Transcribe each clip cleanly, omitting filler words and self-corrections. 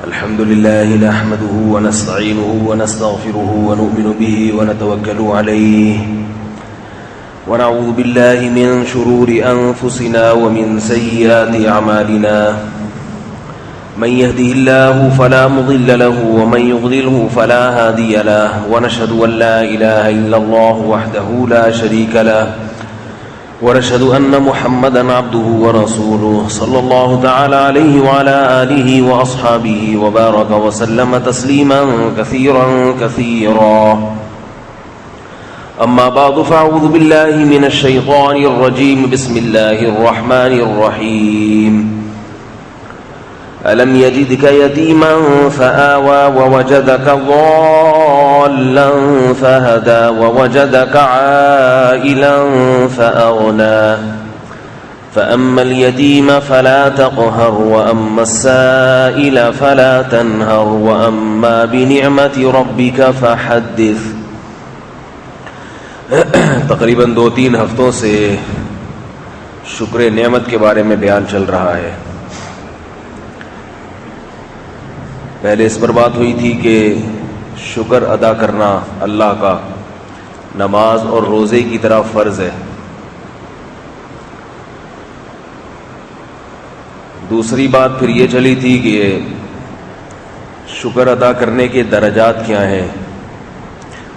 الحمد لله نحمده ونستعينه ونستغفره ونؤمن به ونتوكل عليه ونعوذ بالله من شرور أنفسنا ومن سيئات أعمالنا من يهده الله فلا مضل له ومن يضلله فلا هادي له ونشهد أن لا إله إلا الله وحده لا شريك له ونشهد أن محمدا عبده ورسوله صلى الله تعالى عليه وعلى آله وأصحابه وبارك وسلم تسليما كثيرا كثيرا أما بعد فأعوذ بالله من الشيطان الرجيم بسم الله الرحمن الرحيم ألم يجدك يتيما فآوى ووجدك ضالا فهدى ووجدك عائلا فأغنى فأما اليتيم فلا تقهر وأما السائل فلا تنهر وأما بنعمة ربك فحدث. تقریباً 2-3 ہفتوں سے شکر نعمت کے بارے میں بیان چل رہا ہے. پہلے اس پر بات ہوئی تھی کہ شکر ادا کرنا اللہ کا نماز اور روزے کی طرح فرض ہے. دوسری بات پھر یہ چلی تھی کہ شکر ادا کرنے کے درجات کیا ہیں،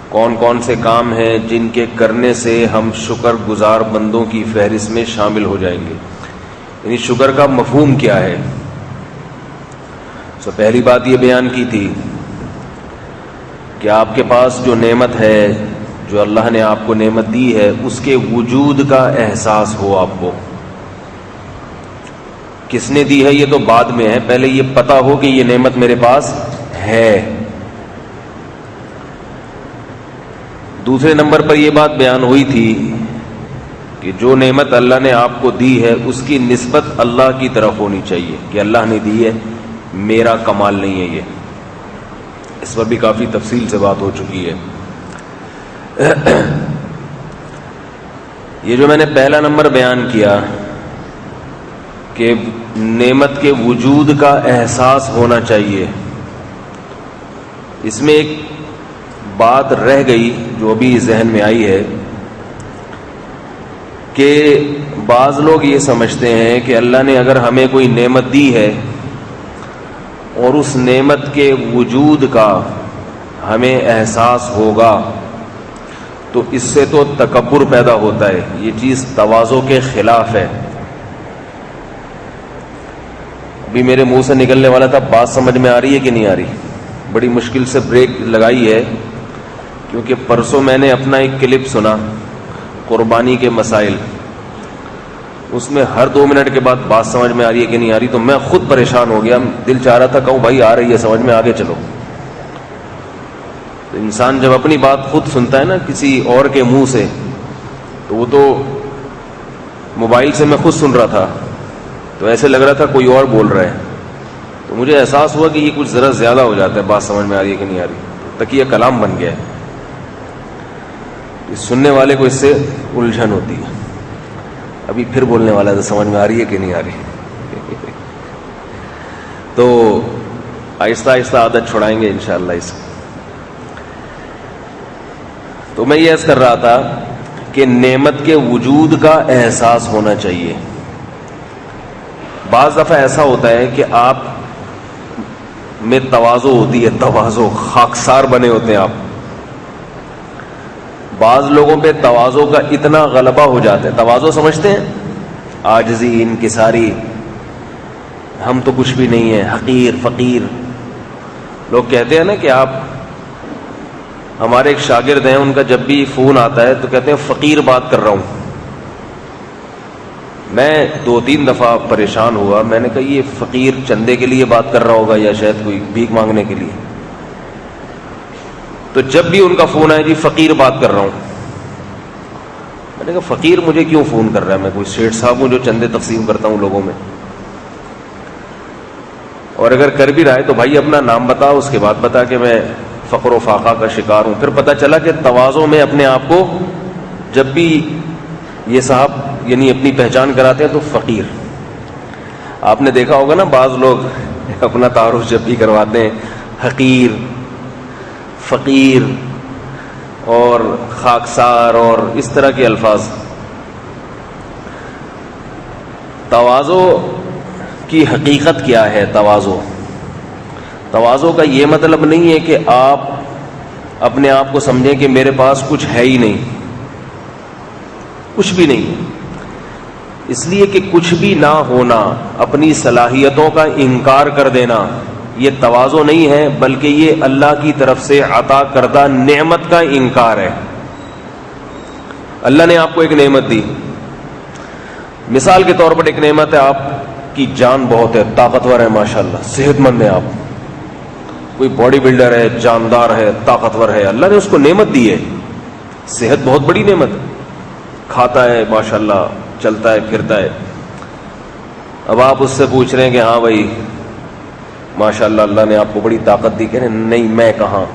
کون کون سے کام ہیں جن کے کرنے سے ہم شکر گزار بندوں کی فہرست میں شامل ہو جائیں گے، یعنی شکر کا مفہوم کیا ہے. پہلی بات یہ بیان کی تھی کہ آپ کے پاس جو نعمت ہے، جو اللہ نے آپ کو نعمت دی ہے، اس کے وجود کا احساس ہو. آپ کو کس نے دی ہے یہ تو بعد میں ہے، پہلے یہ پتا ہو کہ یہ نعمت میرے پاس ہے. دوسرے نمبر پر یہ بات بیان ہوئی تھی کہ جو نعمت اللہ نے آپ کو دی ہے اس کی نسبت اللہ کی طرف ہونی چاہیے کہ اللہ نے دی ہے، میرا کمال نہیں ہے. اس پر بھی کافی تفصیل سے بات ہو چکی ہے. یہ جو میں نے پہلا نمبر بیان کیا کہ نعمت کے وجود کا احساس ہونا چاہیے، اس میں ایک بات رہ گئی جو ابھی ذہن میں آئی ہے کہ بعض لوگ یہ سمجھتے ہیں کہ اللہ نے اگر ہمیں کوئی نعمت دی ہے اور اس نعمت کے وجود کا ہمیں احساس ہوگا تو اس سے تو تکبر پیدا ہوتا ہے. یہ چیز تواضع کے خلاف ہے. ابھی میرے منہ سے نکلنے والا تھا، بات سمجھ میں آ رہی ہے کہ نہیں آ رہی؟ بڑی مشکل سے بریک لگائی ہے کیونکہ پرسوں میں نے اپنا ایک کلپ سنا قربانی کے مسائل، اس میں ہر 2 منٹ کے بعد بات سمجھ میں آ رہی ہے کہ نہیں آ رہی، تو میں خود پریشان ہو گیا. دل چاہ رہا تھا کہوں بھائی آ رہی ہے سمجھ میں، آگے چلو. تو انسان جب اپنی بات خود سنتا ہے نا کسی اور کے منہ سے، تو وہ تو موبائل سے میں خود سن رہا تھا تو ایسے لگ رہا تھا کوئی اور بول رہا ہے، تو مجھے احساس ہوا کہ یہ کچھ ذرا زیادہ ہو جاتا ہے، بات سمجھ میں آ رہی ہے کہ نہیں آ رہی، تو تکیہ کلام بن گیا ہے. سننے والے کو اس سے الجھن ہوتی ہے. ابھی پھر بولنے والا تو سمجھ میں آ رہی ہے کہ نہیں آ رہی. تو آہستہ آہستہ عادت چھڑائیں گے انشاءاللہ اس کو. تو میں یہ عرض کر رہا تھا کہ نعمت کے وجود کا احساس ہونا چاہیے. بعض دفعہ ایسا ہوتا ہے کہ آپ میں تواضع ہوتی ہے، تواضع، خاکسار بنے ہوتے ہیں آپ. بعض لوگوں پہ تواضع کا اتنا غلبہ ہو جاتا ہے، تواضع سمجھتے ہیں عاجزی، انکساری، ہم تو کچھ بھی نہیں ہیں، حقیر، فقیر. لوگ کہتے ہیں نا کہ آپ، ہمارے ایک شاگرد ہیں، ان کا جب بھی فون آتا ہے تو کہتے ہیں فقیر بات کر رہا ہوں. میں 2-3 دفعہ پریشان ہوا، میں نے کہا یہ فقیر چندے کے لیے بات کر رہا ہوگا یا شاید کوئی بھیک مانگنے کے لیے. تو جب بھی ان کا فون آئے جی فقیر بات کر رہا ہوں. میں نے کہا فقیر مجھے کیوں فون کر رہا ہے؟ میں کوئی سیٹھ صاحب ہوں جو چندے تقسیم کرتا ہوں لوگوں میں؟ اور اگر کر بھی رہا ہے تو بھائی اپنا نام بتا، اس کے بعد بتا کہ میں فقر و فاقہ کا شکار ہوں. پھر پتہ چلا کہ تواضع میں اپنے آپ کو جب بھی یہ صاحب یعنی اپنی پہچان کراتے ہیں تو فقیر. آپ نے دیکھا ہوگا نا بعض لوگ اپنا تعارف جب بھی کرواتے ہیں حقیر، فقیر اور خاکسار اور اس طرح کے الفاظ. تواضع کی حقیقت کیا ہے؟ تواضع کا یہ مطلب نہیں ہے کہ آپ اپنے آپ کو سمجھیں کہ میرے پاس کچھ ہے ہی نہیں، کچھ بھی نہیں ہے. اس لیے کہ کچھ بھی نہ ہونا، اپنی صلاحیتوں کا انکار کر دینا، یہ تواضع نہیں ہے، بلکہ یہ اللہ کی طرف سے عطا کردہ نعمت کا انکار ہے. اللہ نے آپ کو ایک نعمت دی، مثال کے طور پر ایک نعمت ہے، آپ کی جان بہت ہے، طاقتور ہے، ماشاءاللہ صحت مند ہے، آپ کوئی باڈی بلڈر ہے، جاندار ہے، طاقتور ہے، اللہ نے اس کو نعمت دی ہے. صحت بہت بڑی نعمت ہے، کھاتا ہے ماشاءاللہ، چلتا ہے پھرتا ہے. اب آپ اس سے پوچھ رہے ہیں کہ ہاں بھائی ماشاءاللہ اللہ نے آپ کو بڑی طاقت دی، کہ نہیں میں کہاں،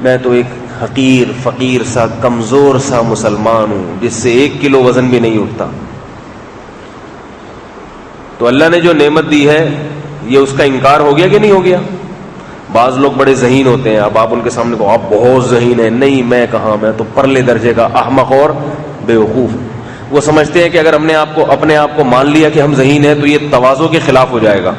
میں تو ایک حقیر فقیر سا کمزور سا مسلمان ہوں جس سے 1 کلو وزن بھی نہیں اٹھتا. تو اللہ نے جو نعمت دی ہے یہ اس کا انکار ہو گیا کہ نہیں ہو گیا؟ بعض لوگ بڑے ذہین ہوتے ہیں، اب آپ ان کے سامنے کو آپ بہت ذہین ہیں، نہیں میں کہاں، میں تو پرلے درجے کا احمق اور بیوقوف. وہ سمجھتے ہیں کہ اگر ہم نے اپنے آپ کو مان لیا کہ ہم ذہین ہیں تو یہ تواضع کے خلاف ہو جائے گا.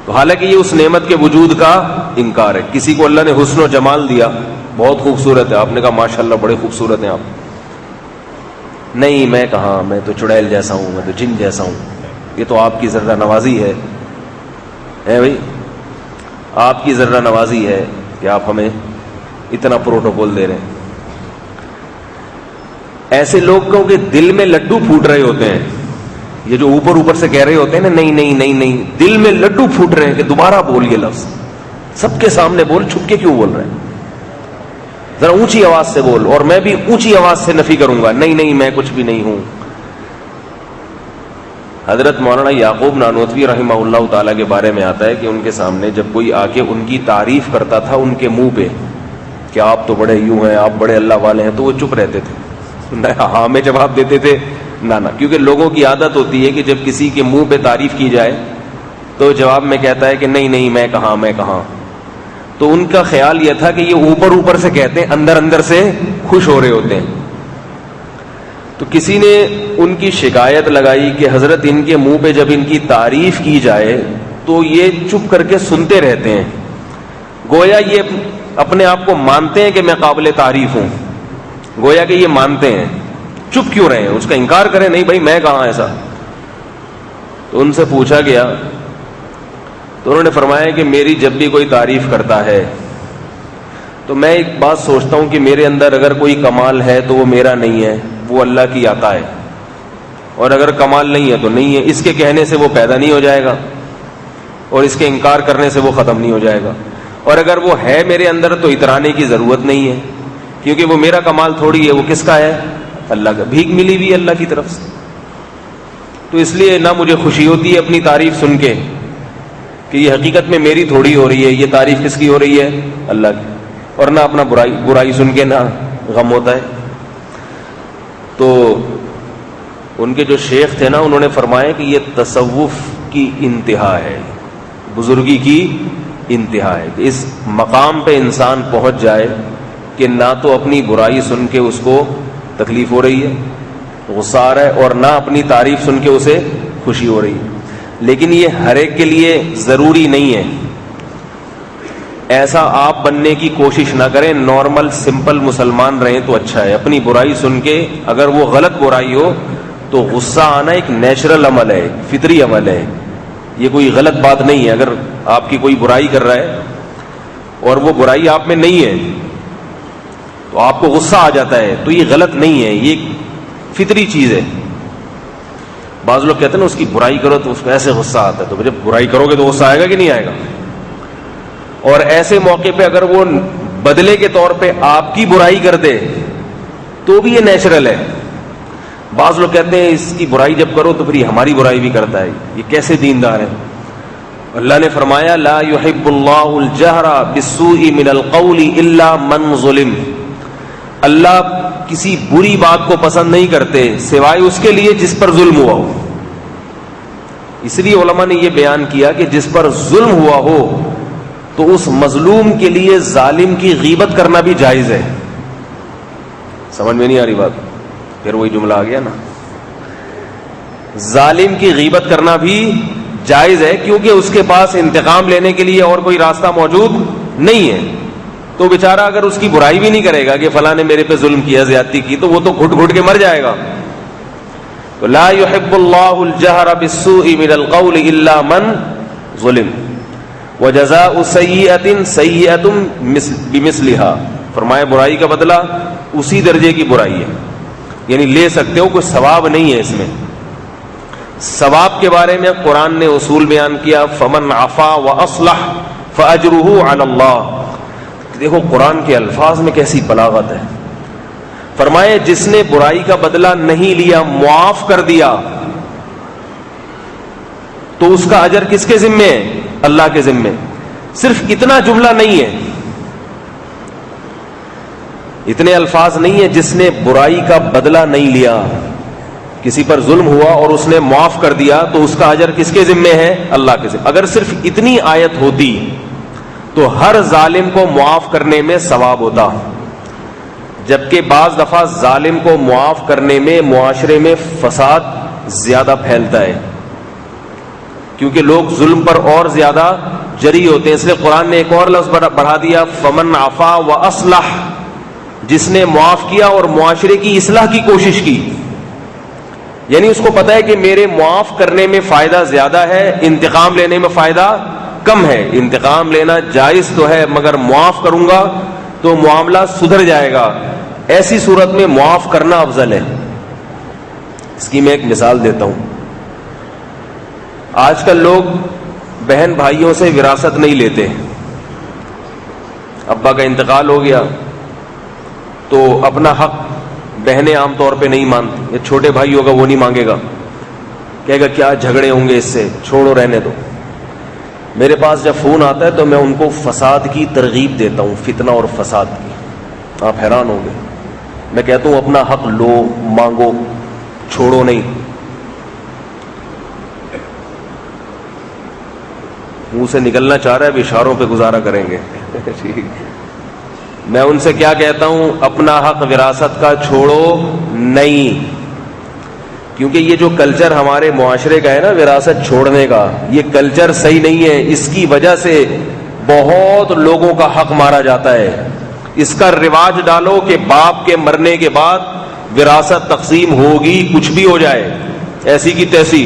تو حالانکہ یہ اس نعمت کے وجود کا انکار ہے. کسی کو اللہ نے حسن و جمال دیا، بہت خوبصورت ہے، آپ نے کہا ماشاءاللہ بڑے خوبصورت ہیں آپ، نہیں میں کہاں، میں تو چڑیل جیسا ہوں، میں تو جن جیسا ہوں. یہ تو آپ کی ذرہ نوازی ہے بھائی، آپ کی ذرہ نوازی ہے کہ آپ ہمیں اتنا پروٹوکول دے رہے ہیں. ایسے لوگوں کے دل میں لڈو پھوٹ رہے ہوتے ہیں، یہ جو اوپر سے کہہ رہے ہوتے ہیں نا نہیں نہیں نہیں نہیں، دل میں لڈو پھوٹ رہے ہیں کہ دوبارہ بول یہ لفظ، سب کے سامنے بول، چھپ کے کیوں بول رہے ہیں، ذرا اونچی آواز سے بول. اور میں بھی اونچی آواز سے نفی کروں گا، نہیں نہیں میں کچھ بھی نہیں ہوں. حضرت مولانا یعقوب نانوتوی رحمہ اللہ تعالیٰ کے بارے میں آتا ہے کہ ان کے سامنے جب کوئی آ کے ان کی تعریف کرتا تھا ان کے منہ پہ کہ آپ تو بڑے یوں ہیں، آپ بڑے اللہ والے ہیں، تو وہ چپ رہتے تھے، نہ ہاں میں جواب دیتے تھے نہ. کیونکہ لوگوں کی عادت ہوتی ہے کہ جب کسی کے منہ پہ تعریف کی جائے تو جواب میں کہتا ہے کہ نہیں نہیں میں کہاں میں کہاں. تو ان کا خیال یہ تھا کہ یہ اوپر سے کہتے ہیں، اندر سے خوش ہو رہے ہوتے ہیں. تو کسی نے ان کی شکایت لگائی کہ حضرت ان کے منہ پہ جب ان کی تعریف کی جائے تو یہ چپ کر کے سنتے رہتے ہیں، گویا یہ اپنے آپ کو مانتے ہیں کہ میں قابل تعریف ہوں، گویا کہ یہ مانتے ہیں. چپ کیوں رہے ہیں؟ اس کا انکار کریں، نہیں بھائی میں کہاں ایسا. تو ان سے پوچھا گیا تو انہوں نے فرمایا کہ میری جب بھی کوئی تعریف کرتا ہے تو میں ایک بات سوچتا ہوں کہ میرے اندر اگر کوئی کمال ہے تو وہ میرا نہیں ہے، وہ اللہ کی عطا ہے، اور اگر کمال نہیں ہے تو نہیں ہے. اس کے کہنے سے وہ پیدا نہیں ہو جائے گا اور اس کے انکار کرنے سے وہ ختم نہیں ہو جائے گا. اور اگر وہ ہے میرے اندر تو اترانے کی ضرورت نہیں ہے، کیونکہ وہ میرا کمال تھوڑی ہے، وہ کس کا ہے؟ اللہ کا، بھیک ملی ہوئی اللہ کی طرف سے. تو اس لیے نہ مجھے خوشی ہوتی ہے اپنی تعریف سن کے کہ یہ حقیقت میں میری تھوڑی ہو رہی ہے، یہ تعریف کس کی ہو رہی ہے؟ اللہ کی، اور نہ اپنا برائی سن کے نہ غم ہوتا ہے. تو ان کے جو شیخ تھے نا، انہوں نے فرمایا کہ یہ تصوف کی انتہا ہے، بزرگی کی انتہا ہے کہ اس مقام پہ انسان پہنچ جائے کہ نہ تو اپنی برائی سن کے اس کو تکلیف ہو رہی ہے، غصہ آ رہا ہے، اور نہ اپنی تعریف سن کے اسے خوشی ہو رہی ہے. لیکن یہ ہر ایک کے لیے ضروری نہیں ہے. ایسا آپ بننے کی کوشش نہ کریں، نارمل سمپل مسلمان رہیں تو اچھا ہے. اپنی برائی سن کے اگر وہ غلط برائی ہو تو غصہ آنا ایک نیچرل عمل ہے، فطری عمل ہے، یہ کوئی غلط بات نہیں ہے. اگر آپ کی کوئی برائی کر رہا ہے اور وہ برائی آپ میں نہیں ہے تو آپ کو غصہ آ جاتا ہے تو یہ غلط نہیں ہے، یہ فطری چیز ہے. بعض لوگ کہتے ہیں نا اس کی برائی کرو تو اس کو ایسے غصہ آتا ہے، تو جب برائی کرو گے تو غصہ آئے گا کہ نہیں آئے گا؟ اور ایسے موقع پہ اگر وہ بدلے کے طور پہ آپ کی برائی کر دے تو بھی یہ نیچرل ہے. بعض لوگ کہتے ہیں اس کی برائی جب کرو تو پھر ہماری برائی بھی کرتا ہے، یہ کیسے دیندار ہے؟ اللہ نے فرمایا لا يحب اللہ الجہر بالسوء من القول الا من ظلم. اللہ کسی بری بات کو پسند نہیں کرتے سوائے اس کے لیے جس پر ظلم ہوا ہو. اس لیے علماء نے یہ بیان کیا کہ جس پر ظلم ہوا ہو تو اس مظلوم کے لیے ظالم کی غیبت کرنا بھی جائز ہے. سمجھ میں نہیں آ رہی بات؟ پھر وہی جملہ آ گیا نا, ظالم کی غیبت کرنا بھی جائز ہے, کیونکہ اس کے پاس انتقام لینے کے لیے اور کوئی راستہ موجود نہیں ہے. تو بیچارہ اگر اس کی برائی بھی نہیں کرے گا کہ فلاں نے میرے پہ ظلم کیا, زیادتی کی, تو وہ تو گھٹ گھٹ کے مر جائے گا. تو لا يحب اللہ الجہر بالسوء من القول الا من ظلم وجزاء سیئۃ سیئۃ بمثلها. فرمایا برائی کا بدلہ اسی درجے کی برائی ہے, یعنی لے سکتے ہو, کوئی ثواب نہیں ہے اس میں. ثواب کے بارے میں قرآن نے اصول بیان کیا, فمن عفا واصلح فاجرہ علی اللہ. دیکھو قرآن کے الفاظ میں کیسی بلاغت ہے. فرمائے جس نے برائی کا بدلہ نہیں لیا, معاف کر دیا, تو اس کا اجر کس کے ذمے ہے؟ اللہ کے ذمے. صرف اتنا جملہ نہیں ہے, اتنے الفاظ نہیں ہے, جس نے برائی کا بدلہ نہیں لیا, کسی پر ظلم ہوا اور اس نے معاف کر دیا, تو اس کا اجر کس کے ذمے ہے؟ اللہ کے ذمے. اگر صرف اتنی آیت ہوتی تو ہر ظالم کو معاف کرنے میں ثواب ہوتا, جبکہ بعض دفعہ ظالم کو معاف کرنے میں معاشرے میں فساد زیادہ پھیلتا ہے, کیونکہ لوگ ظلم پر اور زیادہ جری ہوتے ہیں. اس لیے قرآن نے ایک اور لفظ بڑھا دیا, فمن عفا واصلح, جس نے معاف کیا اور معاشرے کی اصلاح کی کوشش کی. یعنی اس کو پتا ہے کہ میرے معاف کرنے میں فائدہ زیادہ ہے, انتقام لینے میں فائدہ کم ہے. انتقام لینا جائز تو ہے, مگر معاف کروں گا تو معاملہ سدھر جائے گا. ایسی صورت میں معاف کرنا افضل ہے. اس کی میں ایک مثال دیتا ہوں. آج کل لوگ بہن بھائیوں سے وراثت نہیں لیتے. ابا کا انتقال ہو گیا تو اپنا حق بہنیں عام طور پہ نہیں مانتی. یہ چھوٹے بھائی ہوگا وہ نہیں مانگے گا, کہے گا کیا جھگڑے ہوں گے اس سے, چھوڑو رہنے دو. میرے پاس جب فون آتا ہے تو میں ان کو فساد کی ترغیب دیتا ہوں, فتنہ اور فساد کی. آپ حیران ہوں گے. میں کہتا ہوں اپنا حق لو, مانگو, چھوڑو نہیں. منہ سے نکلنا چاہ رہا ہے, اب اشاروں پہ گزارا کریں گے. میں ان سے کیا کہتا ہوں, اپنا حق وراثت کا چھوڑو نہیں. کیونکہ یہ جو کلچر ہمارے معاشرے کا ہے نا وراثت چھوڑنے کا, یہ کلچر صحیح نہیں ہے. اس کی وجہ سے بہت لوگوں کا حق مارا جاتا ہے. اس کا رواج ڈالو کہ باپ کے مرنے کے بعد وراثت تقسیم ہوگی, کچھ بھی ہو جائے, ایسی کی تیسی.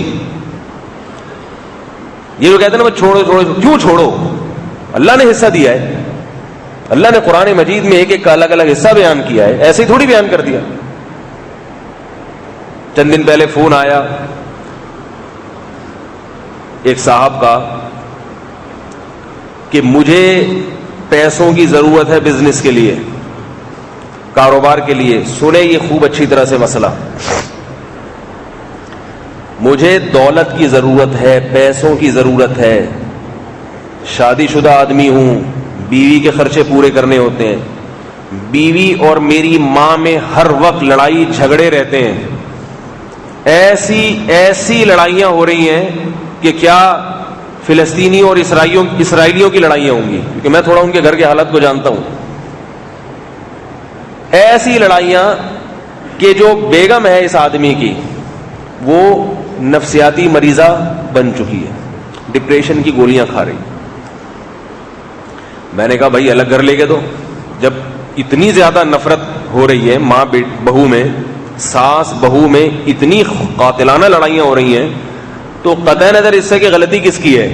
یہ جو کہتے ہیں نا چھوڑو چھوڑو, کیوں چھوڑو؟ اللہ نے حصہ دیا ہے. اللہ نے قرآن مجید میں ایک ایک کا الگ الگ حصہ بیان کیا ہے, ایسے ہی تھوڑی بیان کر دیا. چند دن پہلے فون آیا ایک صاحب کا کہ مجھے پیسوں کی ضرورت ہے بزنس کے لیے, کاروبار کے لیے. سنے یہ خوب اچھی طرح سے مسئلہ, مجھے دولت کی ضرورت ہے, پیسوں کی ضرورت ہے, شادی شدہ آدمی ہوں, بیوی کے خرچے پورے کرنے ہوتے ہیں, بیوی اور میری ماں میں ہر وقت لڑائی جھگڑے رہتے ہیں. ایسی لڑائیاں ہو رہی ہیں کہ کیا فلسطینیوں اور اسرائیلیوں کی لڑائیاں ہوں گی, کیونکہ میں تھوڑا ان کے گھر کی حالت کو جانتا ہوں. ایسی لڑائیاں کہ جو بیگم ہے اس آدمی کی وہ نفسیاتی مریضہ بن چکی ہے, ڈپریشن کی گولیاں کھا رہی. میں نے کہا بھائی الگ گھر لے کے دو. جب اتنی زیادہ نفرت ہو رہی ہے ماں بہو میں, ساس بہو میں اتنی قاتلانہ لڑائیاں ہو رہی ہیں, تو قطع نظر اس سے کہ غلطی کس کی ہے,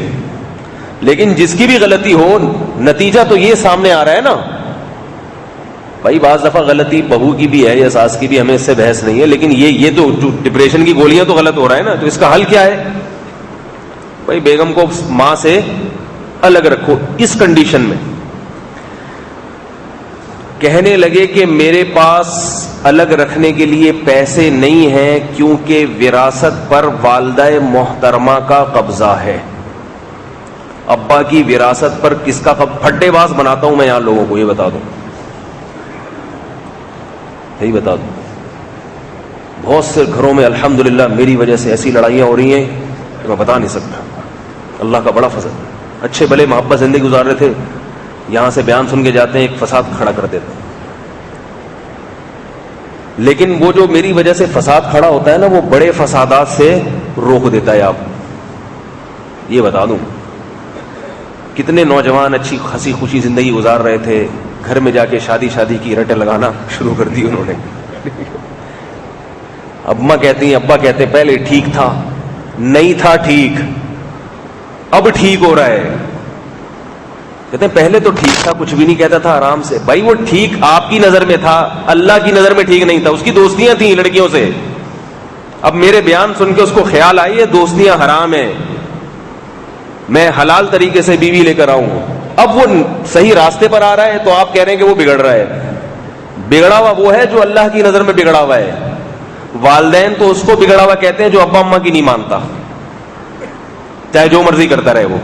لیکن جس کی بھی غلطی ہو نتیجہ تو یہ سامنے آ رہا ہے نا. بھائی بعض دفعہ غلطی بہو کی بھی ہے یا ساس کی بھی, ہمیں اس سے بحث نہیں ہے, لیکن یہ تو جو ڈپریشن کی گولیاں تو غلط ہو رہا ہے نا. تو اس کا حل کیا ہے؟ بھائی بیگم کو ماں سے الگ رکھو. اس کنڈیشن میں کہنے لگے کہ میرے پاس الگ رکھنے کے لیے پیسے نہیں ہیں کیونکہ وراثت پر والدہ محترمہ کا قبضہ ہے. ابا کی وراثت پر کس کا پھڈے باز بناتا ہوں میں یہاں لوگوں کو, یہ بتا دوں, یہی بتا دوں. بہت سے گھروں میں الحمدللہ میری وجہ سے ایسی لڑائیاں ہو رہی ہیں کہ میں بتا نہیں سکتا. اللہ کا بڑا فضل. اچھے بھلے محبت زندگی گزار رہے تھے, یہاں سے بیان سن کے جاتے ہیں, ایک فساد کھڑا کر دیتے ہیں. لیکن وہ جو میری وجہ سے فساد کھڑا ہوتا ہے نا, وہ بڑے فسادات سے روک دیتا ہے. آپ یہ بتا دوں, کتنے نوجوان اچھی ہنسی خوشی زندگی گزار رہے تھے, گھر میں جا کے شادی کی رٹیں لگانا شروع کر دی انہوں نے. ابا کہتی ہیں پہلے ٹھیک تھا, نہیں تھا ٹھیک, اب ٹھیک ہو رہا ہے. کہتے ہیں پہلے تو ٹھیک تھا, کچھ بھی نہیں کہتا تھا, آرام سے. بھائی وہ ٹھیک آپ کی نظر میں تھا, اللہ کی نظر میں ٹھیک نہیں تھا. اس کی دوستیاں تھیں لڑکیوں سے. اب میرے بیان سن کے اس کو خیال آئی ہے دوستیاں حرام ہیں, میں حلال طریقے سے بیوی لے کر آؤں. اب وہ صحیح راستے پر آ رہا ہے تو آپ کہہ رہے ہیں کہ وہ بگڑ رہا ہے. بگڑا ہوا وہ ہے جو اللہ کی نظر میں بگڑا ہوا ہے. والدین تو اس کو بگڑا ہوا کہتے ہیں جو ابا اماں کی نہیں مانتا, چاہے جو مرضی کرتا رہے وہ.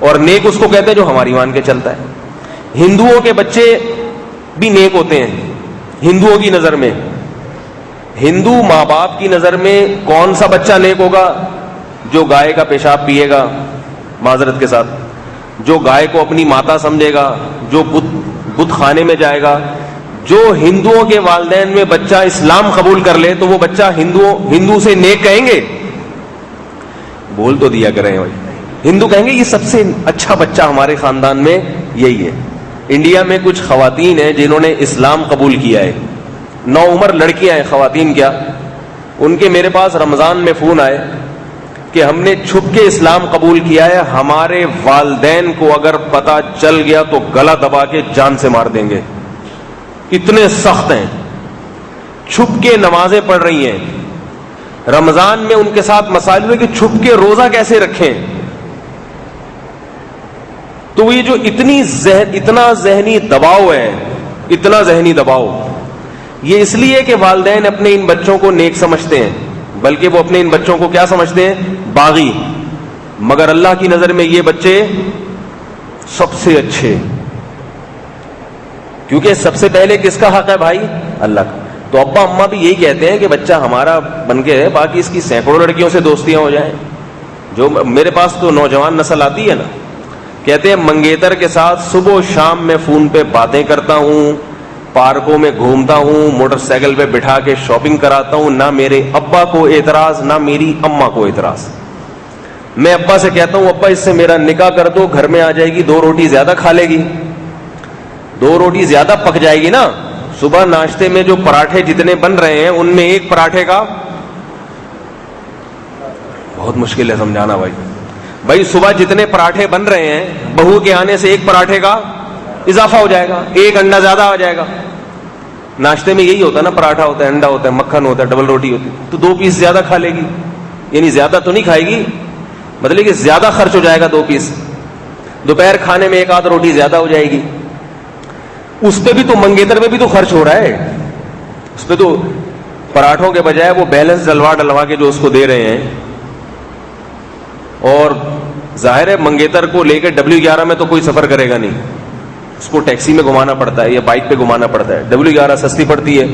اور نیک اس کو کہتے ہیں جو ہماری مان کے چلتا ہے. ہندوؤں کے بچے بھی نیک ہوتے ہیں ہندوؤں کی نظر میں. ہندو ماں باپ کی نظر میں کون سا بچہ نیک ہوگا؟ جو گائے کا پیشاب پیے گا, معذرت کے ساتھ, جو گائے کو اپنی ماتا سمجھے گا, جو بت خانے میں جائے گا. جو ہندوؤں کے والدین میں بچہ اسلام قبول کر لے تو وہ بچہ ہندو سے نیک کہیں گے؟ بول تو دیا کریں بھائی. ہندو کہیں گے یہ سب سے اچھا بچہ ہمارے خاندان میں یہی ہے. انڈیا میں کچھ خواتین ہیں جنہوں نے اسلام قبول کیا ہے, 9 عمر لڑکیاں ہیں, خواتین کیا, ان کے میرے پاس رمضان میں فون آئے کہ ہم نے چھپ کے اسلام قبول کیا ہے, ہمارے والدین کو اگر پتہ چل گیا تو گلا دبا کے جان سے مار دیں گے. اتنے سخت ہیں. چھپ کے نمازیں پڑھ رہی ہیں. رمضان میں ان کے ساتھ مسائل ہوئے کہ چھپ کے روزہ کیسے رکھیں. تو یہ جو اتنا ذہنی دباؤ ہے, اتنا ذہنی دباؤ, یہ اس لیے کہ والدین اپنے ان بچوں کو نیک سمجھتے ہیں, بلکہ وہ اپنے ان بچوں کو کیا سمجھتے ہیں؟ باغی. مگر اللہ کی نظر میں یہ بچے سب سے اچھے, کیونکہ سب سے پہلے کس کا حق ہے بھائی؟ اللہ کا. تو ابا اماں بھی یہی کہتے ہیں کہ بچہ ہمارا بن کے ہے, باقی اس کی سینکڑوں لڑکیوں سے دوستیاں ہو جائیں. جو میرے پاس تو نوجوان نسل آتی ہے نا, کہتے ہیں منگیتر کے ساتھ صبح و شام میں فون پہ باتیں کرتا ہوں, پارکوں میں گھومتا ہوں, موٹر سائیکل پہ بٹھا کے شاپنگ کراتا ہوں, نہ میرے ابا کو اعتراض نہ میری اماں کو اعتراض. میں ابا سے کہتا ہوں ابا اس سے میرا نکاح کر دو, گھر میں آ جائے گی, 2 روٹی زیادہ کھا لے گی, 2 روٹی زیادہ پک جائے گی نا. صبح ناشتے میں جو پراٹھے جتنے بن رہے ہیں ان میں ایک پراٹھے کا بہت مشکل ہے سمجھانا بھائی صبح جتنے پراٹھے بن رہے ہیں, بہو کے آنے سے ایک پراٹھے کا اضافہ ہو جائے گا, ایک انڈا زیادہ آ جائے گا. ناشتے میں یہی ہوتا ہے نا, پراٹھا ہوتا ہے, انڈا ہوتا ہے, مکھن ہوتا ہے, ڈبل روٹی ہوتی ہے, تو 2 پیس زیادہ کھا لے گی. یعنی زیادہ تو نہیں کھائے گی, مطلب کہ زیادہ خرچ ہو جائے گا 2 پیس. دوپہر کھانے میں 1 آدھ روٹی زیادہ ہو جائے گی. اس پہ بھی تو منگیتر میں بھی تو خرچ ہو رہا ہے. اس پہ تو پراٹھوں کے بجائے وہ بیلنس ڈلوا کے جو اس کو دے رہے ہیں. اور ظاہر ہے منگیتر کو لے کے W11 میں تو کوئی سفر کرے گا نہیں, اس کو ٹیکسی میں گھمانا پڑتا ہے یا بائک پہ گھمانا پڑتا ہے. W11 سستی پڑتی ہے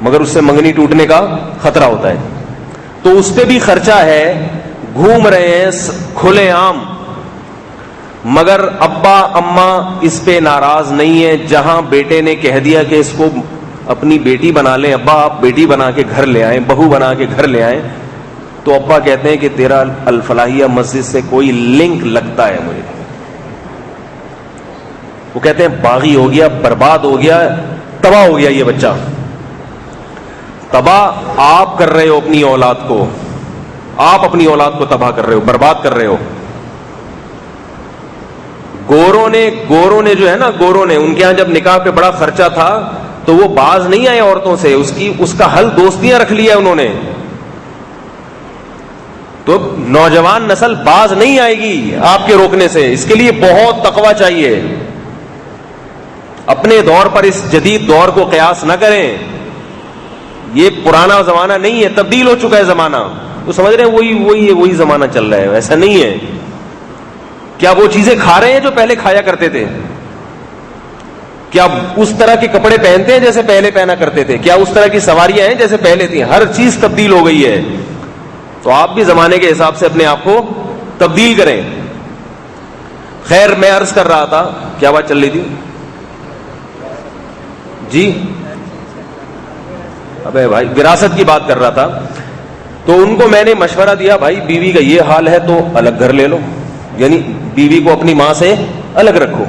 مگر اس سے منگنی ٹوٹنے کا خطرہ ہوتا ہے, تو اس پہ بھی خرچہ ہے. گھوم رہے ہیں کھلے عام, مگر ابا اماں اس پہ ناراض نہیں ہے. جہاں بیٹے نے کہہ دیا کہ اس کو اپنی بیٹی بنا لیں, ابا آپ بیٹی بنا کے گھر لے آئیں, بہو بنا کے گھر لے آئیں, تو ابا کہتے ہیں کہ تیرا الفلاحیہ مسجد سے کوئی لنک لگتا ہے مجھے. وہ کہتے ہیں باغی ہو گیا, برباد ہو گیا, تباہ ہو گیا یہ بچہ. تباہ آپ کر رہے ہو اپنی اولاد کو, آپ اپنی اولاد کو تباہ کر رہے ہو, برباد کر رہے ہو. گوروں نے جو ہے نا, گوروں نے ان کے ہاں جب نکاح پہ بڑا خرچہ تھا تو وہ باز نہیں آئے عورتوں سے, اس کا حل دوستیاں رکھ لیا انہوں نے. تو نوجوان نسل باز نہیں آئے گی آپ کے روکنے سے. اس کے لیے بہت تقویٰ چاہیے. اپنے دور پر اس جدید دور کو قیاس نہ کریں. یہ پرانا زمانہ نہیں ہے, تبدیل ہو چکا ہے زمانہ. تو سمجھ رہے ہیں وہی زمانہ چل رہا ہے, ایسا نہیں ہے. کیا وہ چیزیں کھا رہے ہیں جو پہلے کھایا کرتے تھے؟ کیا اس طرح کے کپڑے پہنتے ہیں جیسے پہلے پہنا کرتے تھے؟ کیا اس طرح کی سواریاں ہیں جیسے پہلے تھیں؟ ہر چیز تبدیل ہو گئی ہے. تو آپ بھی زمانے کے حساب سے اپنے آپ کو تبدیل کریں. خیر میں عرض کر رہا تھا, کیا بات چل رہی تھی جی؟ ابے بھائی وراثت کی بات کر رہا تھا. تو ان کو میں نے مشورہ دیا, بھائی بیوی کا یہ حال ہے تو الگ گھر لے لو, یعنی بیوی کو اپنی ماں سے الگ رکھو.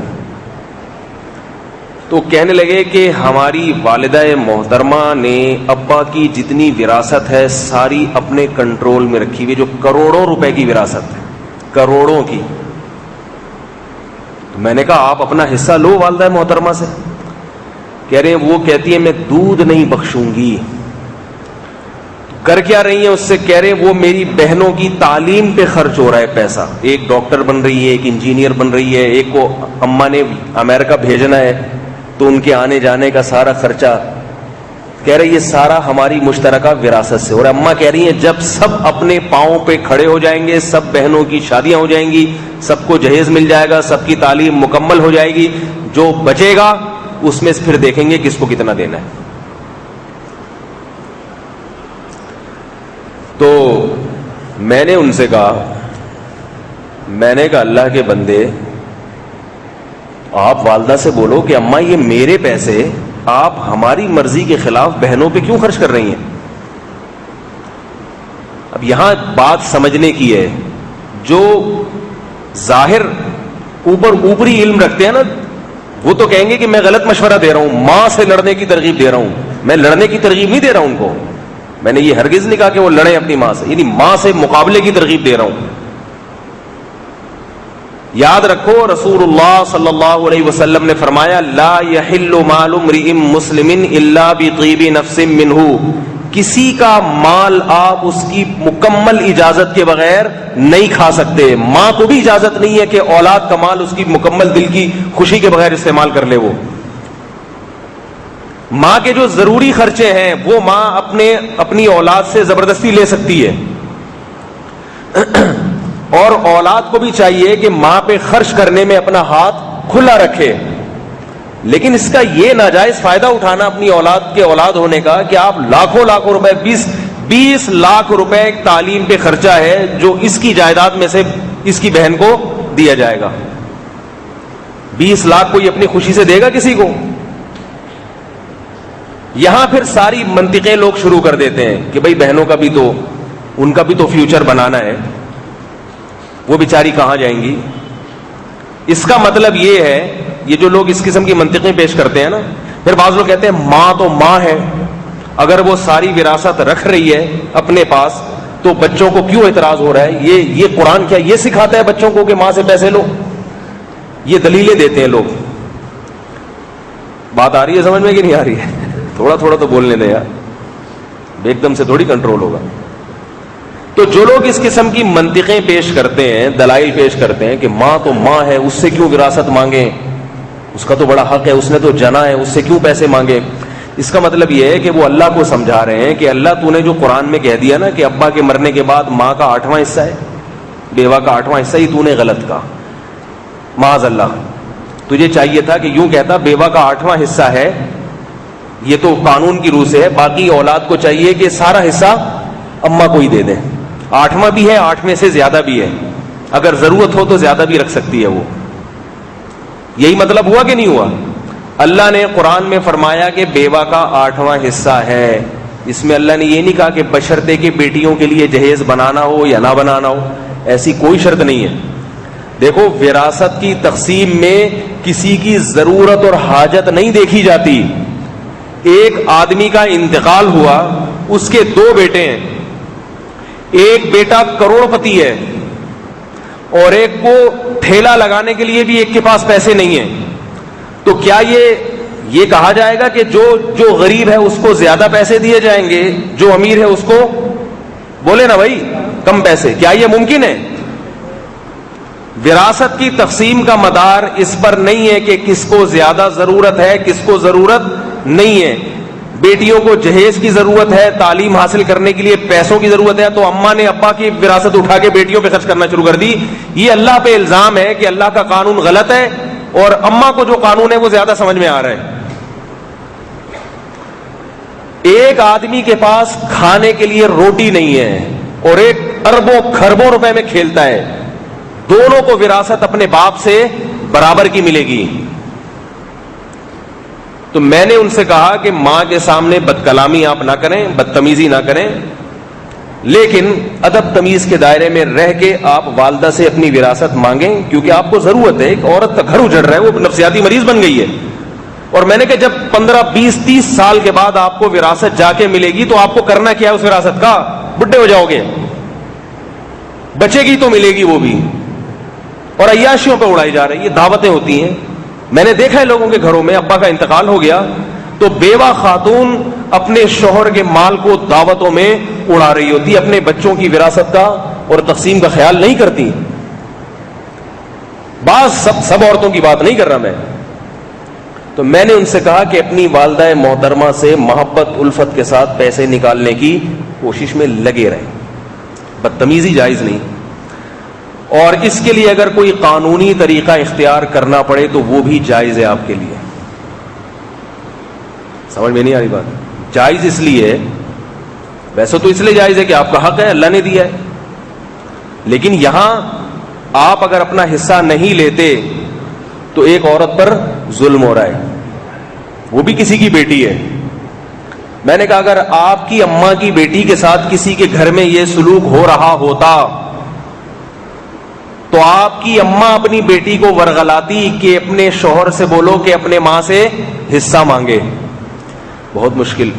تو کہنے لگے کہ ہماری والدہ محترمہ نے ابا کی جتنی وراثت ہے ساری اپنے کنٹرول میں رکھی ہوئی, جو کروڑوں روپے کی وراثت ہے, کروڑوں کی. تو میں نے کہا آپ اپنا حصہ لو والدہ محترمہ سے. کہہ رہے ہیں وہ کہتی ہے میں دودھ نہیں بخشوں گی. کر کیا رہی ہیں اس سے؟ کہہ رہے وہ میری بہنوں کی تعلیم پہ خرچ ہو رہا ہے پیسہ. ایک ڈاکٹر بن رہی ہے, ایک انجینئر بن رہی ہے, ایک کو اماں نے امریکہ بھیجنا ہے تو ان کے آنے جانے کا سارا خرچہ. کہہ رہے یہ سارا ہماری مشترکہ وراثت سے. اور اماں کہہ رہی ہیں جب سب اپنے پاؤں پہ کھڑے ہو جائیں گے, سب بہنوں کی شادیاں ہو جائیں گی, سب کو جہیز مل جائے گا, سب کی تعلیم مکمل ہو جائے گی, جو بچے گا اس میں پھر دیکھیں گے کس کو کتنا دینا ہے. تو میں نے ان سے کہا, میں نے کہا اللہ کے بندے آپ والدہ سے بولو کہ اماں یہ میرے پیسے آپ ہماری مرضی کے خلاف بہنوں پہ کیوں خرچ کر رہی ہیں؟ اب یہاں بات سمجھنے کی ہے. جو ظاہر اوپری علم رکھتے ہیں نا, وہ تو کہیں گے کہ میں غلط مشورہ دے رہا ہوں, ماں سے لڑنے کی ترغیب دے رہا ہوں. میں لڑنے کی ترغیب نہیں دے رہا ہوں ان کو, میں نے یہ ہرگز نہیں کہا کہ وہ لڑیں اپنی ماں سے, یعنی ماں سے مقابلے کی ترغیب دے رہا ہوں. یاد رکھو رسول اللہ صلی اللہ علیہ وسلم نے فرمایا لا یحل مال امرئ مسلم الا بطیب نفس منہ, کسی کا مال آپ اس کی مکمل اجازت کے بغیر نہیں کھا سکتے. ماں کو بھی اجازت نہیں ہے کہ اولاد کا مال اس کی مکمل دل کی خوشی کے بغیر استعمال کر لے. وہ ماں کے جو ضروری خرچے ہیں وہ ماں اپنی اولاد سے زبردستی لے سکتی ہے, اور اولاد کو بھی چاہیے کہ ماں پہ خرچ کرنے میں اپنا ہاتھ کھلا رکھے. لیکن اس کا یہ ناجائز فائدہ اٹھانا اپنی اولاد کے اولاد ہونے کا کہ آپ لاکھوں روپے 20 لاکھ روپے تعلیم پہ خرچہ ہے جو اس کی جائیداد میں سے اس کی بہن کو دیا جائے گا. 20 لاکھ کوئی اپنی خوشی سے دے گا کسی کو؟ یہاں پھر ساری منطقیں لوگ شروع کر دیتے ہیں کہ بھئی بہنوں کا بھی تو, ان کا بھی تو فیوچر بنانا ہے, وہ بیچاری کہاں جائیں گی. اس کا مطلب یہ ہے, یہ جو لوگ اس قسم کی منطقیں پیش کرتے ہیں نا, پھر بعض لوگ کہتے ہیں ماں تو ماں ہے, اگر وہ ساری وراثت رکھ رہی ہے اپنے پاس تو بچوں کو کیوں اعتراض ہو رہا ہے؟ یہ قرآن کیا یہ سکھاتا ہے بچوں کو کہ ماں سے پیسے لو؟ یہ دلیلیں دیتے ہیں لوگ. بات آ رہی ہے سمجھ میں کہ نہیں آ رہی ہے؟ تھوڑا تو بولنے دیں یار, ایک دم سے تھوڑی کنٹرول ہوگا. تو جو لوگ اس قسم کی منطقیں پیش کرتے ہیں, دلائل پیش کرتے ہیں کہ ماں تو ماں ہے, اس سے کیوں وراثت مانگیں, اس کا تو بڑا حق ہے, اس نے تو جنا ہے, اس سے کیوں پیسے مانگے, اس کا مطلب یہ ہے کہ وہ اللہ کو سمجھا رہے ہیں کہ اللہ تو نے جو قرآن میں کہہ دیا نا کہ ابا کے مرنے کے بعد ماں کا 8واں حصہ ہے, بیوہ کا 8واں حصہ, ہی تو نے غلط کہا. معاذ اللہ, تجھے چاہیے تھا کہ یوں کہتا بیوہ کا 8واں حصہ ہے, یہ تو قانون کی روح سے ہے, باقی اولاد کو چاہیے کہ سارا حصہ اماں کو ہی دے دیں. 8واں بھی ہے, 8 میں سے زیادہ بھی ہے, اگر ضرورت ہو تو زیادہ بھی رکھ سکتی ہے وہ. یہی مطلب ہوا کہ نہیں ہوا؟ اللہ نے قرآن میں فرمایا کہ بیوہ کا 8واں حصہ ہے. اس میں اللہ نے یہ نہیں کہا کہ بشرطے کہ بیٹیوں کے لیے جہیز بنانا ہو یا نہ بنانا ہو, ایسی کوئی شرط نہیں ہے. دیکھو وراثت کی تقسیم میں کسی کی ضرورت اور حاجت نہیں دیکھی جاتی. ایک آدمی کا انتقال ہوا, اس کے 2 بیٹے ہیں, ایک بیٹا کروڑ پتی ہے اور ایک کو ٹھیلا لگانے کے لیے بھی ایک کے پاس پیسے نہیں ہیں. تو کیا یہ کہا جائے گا کہ جو غریب ہے اس کو زیادہ پیسے دیے جائیں گے, جو امیر ہے اس کو بولے نا بھائی کم پیسے؟ کیا یہ ممکن ہے؟ وراثت کی تقسیم کا مدار اس پر نہیں ہے کہ کس کو زیادہ ضرورت ہے کس کو ضرورت نہیں ہے. بیٹیوں کو جہیز کی ضرورت ہے, تعلیم حاصل کرنے کے لیے پیسوں کی ضرورت ہے, تو اماں نے ابا کی وراثت اٹھا کے بیٹیوں پہ خرچ کرنا شروع کر دی. یہ اللہ پہ الزام ہے کہ اللہ کا قانون غلط ہے اور اماں کو جو قانون ہے وہ زیادہ سمجھ میں آ رہا ہے. ایک آدمی کے پاس کھانے کے لیے روٹی نہیں ہے اور ایک اربوں کھربوں روپے میں کھیلتا ہے، دونوں کو وراثت اپنے باپ سے برابر کی ملے گی. تو میں نے ان سے کہا کہ ماں کے سامنے بد کلامی آپ نہ کریں، بدتمیزی نہ کریں، لیکن ادب تمیز کے دائرے میں رہ کے آپ والدہ سے اپنی وراثت مانگیں، کیونکہ آپ کو ضرورت ہے. ایک عورت کا گھر اجڑ رہا ہے، وہ نفسیاتی مریض بن گئی ہے. اور میں نے کہا جب 15 20 30 سال کے بعد آپ کو وراثت جا کے ملے گی تو آپ کو کرنا کیا ہے اس وراثت کا؟ بڈھے ہو جاؤ گے، بچے گی تو ملے گی وہ بھی، اور عیاشیوں پہ اڑائی جا رہی. یہ دعوتیں ہوتی ہیں. میں نے دیکھا ہے لوگوں کے گھروں میں ابا کا انتقال ہو گیا تو بیوہ خاتون اپنے شوہر کے مال کو دعوتوں میں اڑا رہی ہوتی، اپنے بچوں کی وراثت کا اور تقسیم کا خیال نہیں کرتی. سب عورتوں کی بات نہیں کر رہا میں. تو میں نے ان سے کہا کہ اپنی والدہ محترمہ سے محبت الفت کے ساتھ پیسے نکالنے کی کوشش میں لگے رہیں، بدتمیزی جائز نہیں. اور اس کے لیے اگر کوئی قانونی طریقہ اختیار کرنا پڑے تو وہ بھی جائز ہے آپ کے لیے. سمجھ میں نہیں آ رہی بات؟ جائز اس لیے، ویسے تو اس لیے جائز ہے کہ آپ کا حق ہے، اللہ نے دیا ہے، لیکن یہاں آپ اگر اپنا حصہ نہیں لیتے تو ایک عورت پر ظلم ہو رہا ہے، وہ بھی کسی کی بیٹی ہے. میں نے کہا اگر آپ کی اماں کی بیٹی کے ساتھ کسی کے گھر میں یہ سلوک ہو رہا ہوتا تو آپ کی اماں اپنی بیٹی کو ورغلاتی کہ اپنے شوہر سے بولو کہ اپنے ماں سے حصہ مانگے. بہت مشکل.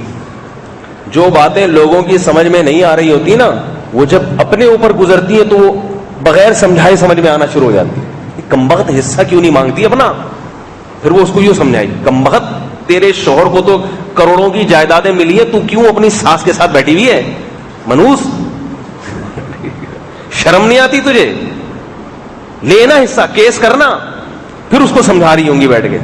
جو باتیں لوگوں کی سمجھ میں نہیں آ رہی ہوتی نا، وہ جب اپنے اوپر گزرتی ہیں تو وہ بغیر سمجھائے سمجھ میں آنا شروع ہو جاتی ہے. کمبخت حصہ کیوں نہیں مانگتی اپنا؟ پھر وہ اس کو یوں سمجھائے، کمبخت تیرے شوہر کو تو کروڑوں کی جائیدادیں ملی ہیں، تو کیوں اپنی ساس کے ساتھ بیٹھی ہوئی ہے؟ منوس، شرم نہیں آتی تجھے؟ لینا حصہ، کیس کرنا. پھر اس کو سمجھا رہی ہوں گی بیٹھ کے.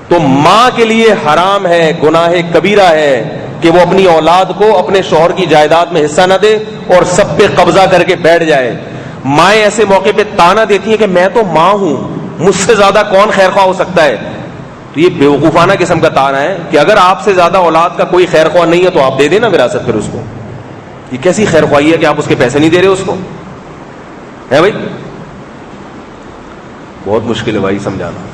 تو ماں کے لیے حرام ہے، گناہ کبیرہ ہے کہ وہ اپنی اولاد کو اپنے شوہر کی جائیداد میں حصہ نہ دے اور سب پہ قبضہ کر کے بیٹھ جائے. مائیں ایسے موقع پہ تانا دیتی ہیں کہ میں تو ماں ہوں، مجھ سے زیادہ کون خیر خواہ ہو سکتا ہے. تو یہ بیوقوفانہ قسم کا تانا ہے کہ اگر آپ سے زیادہ اولاد کا کوئی خیر خواہ نہیں ہے تو آپ دے دیں نا وراثت. پھر اس کو یہ کیسی خیر خواہی ہے کہ آپ اس کے پیسے نہیں دے رہے اس کو؟ ہے بھائی، بہت مشکل ہے بھائی سمجھانا.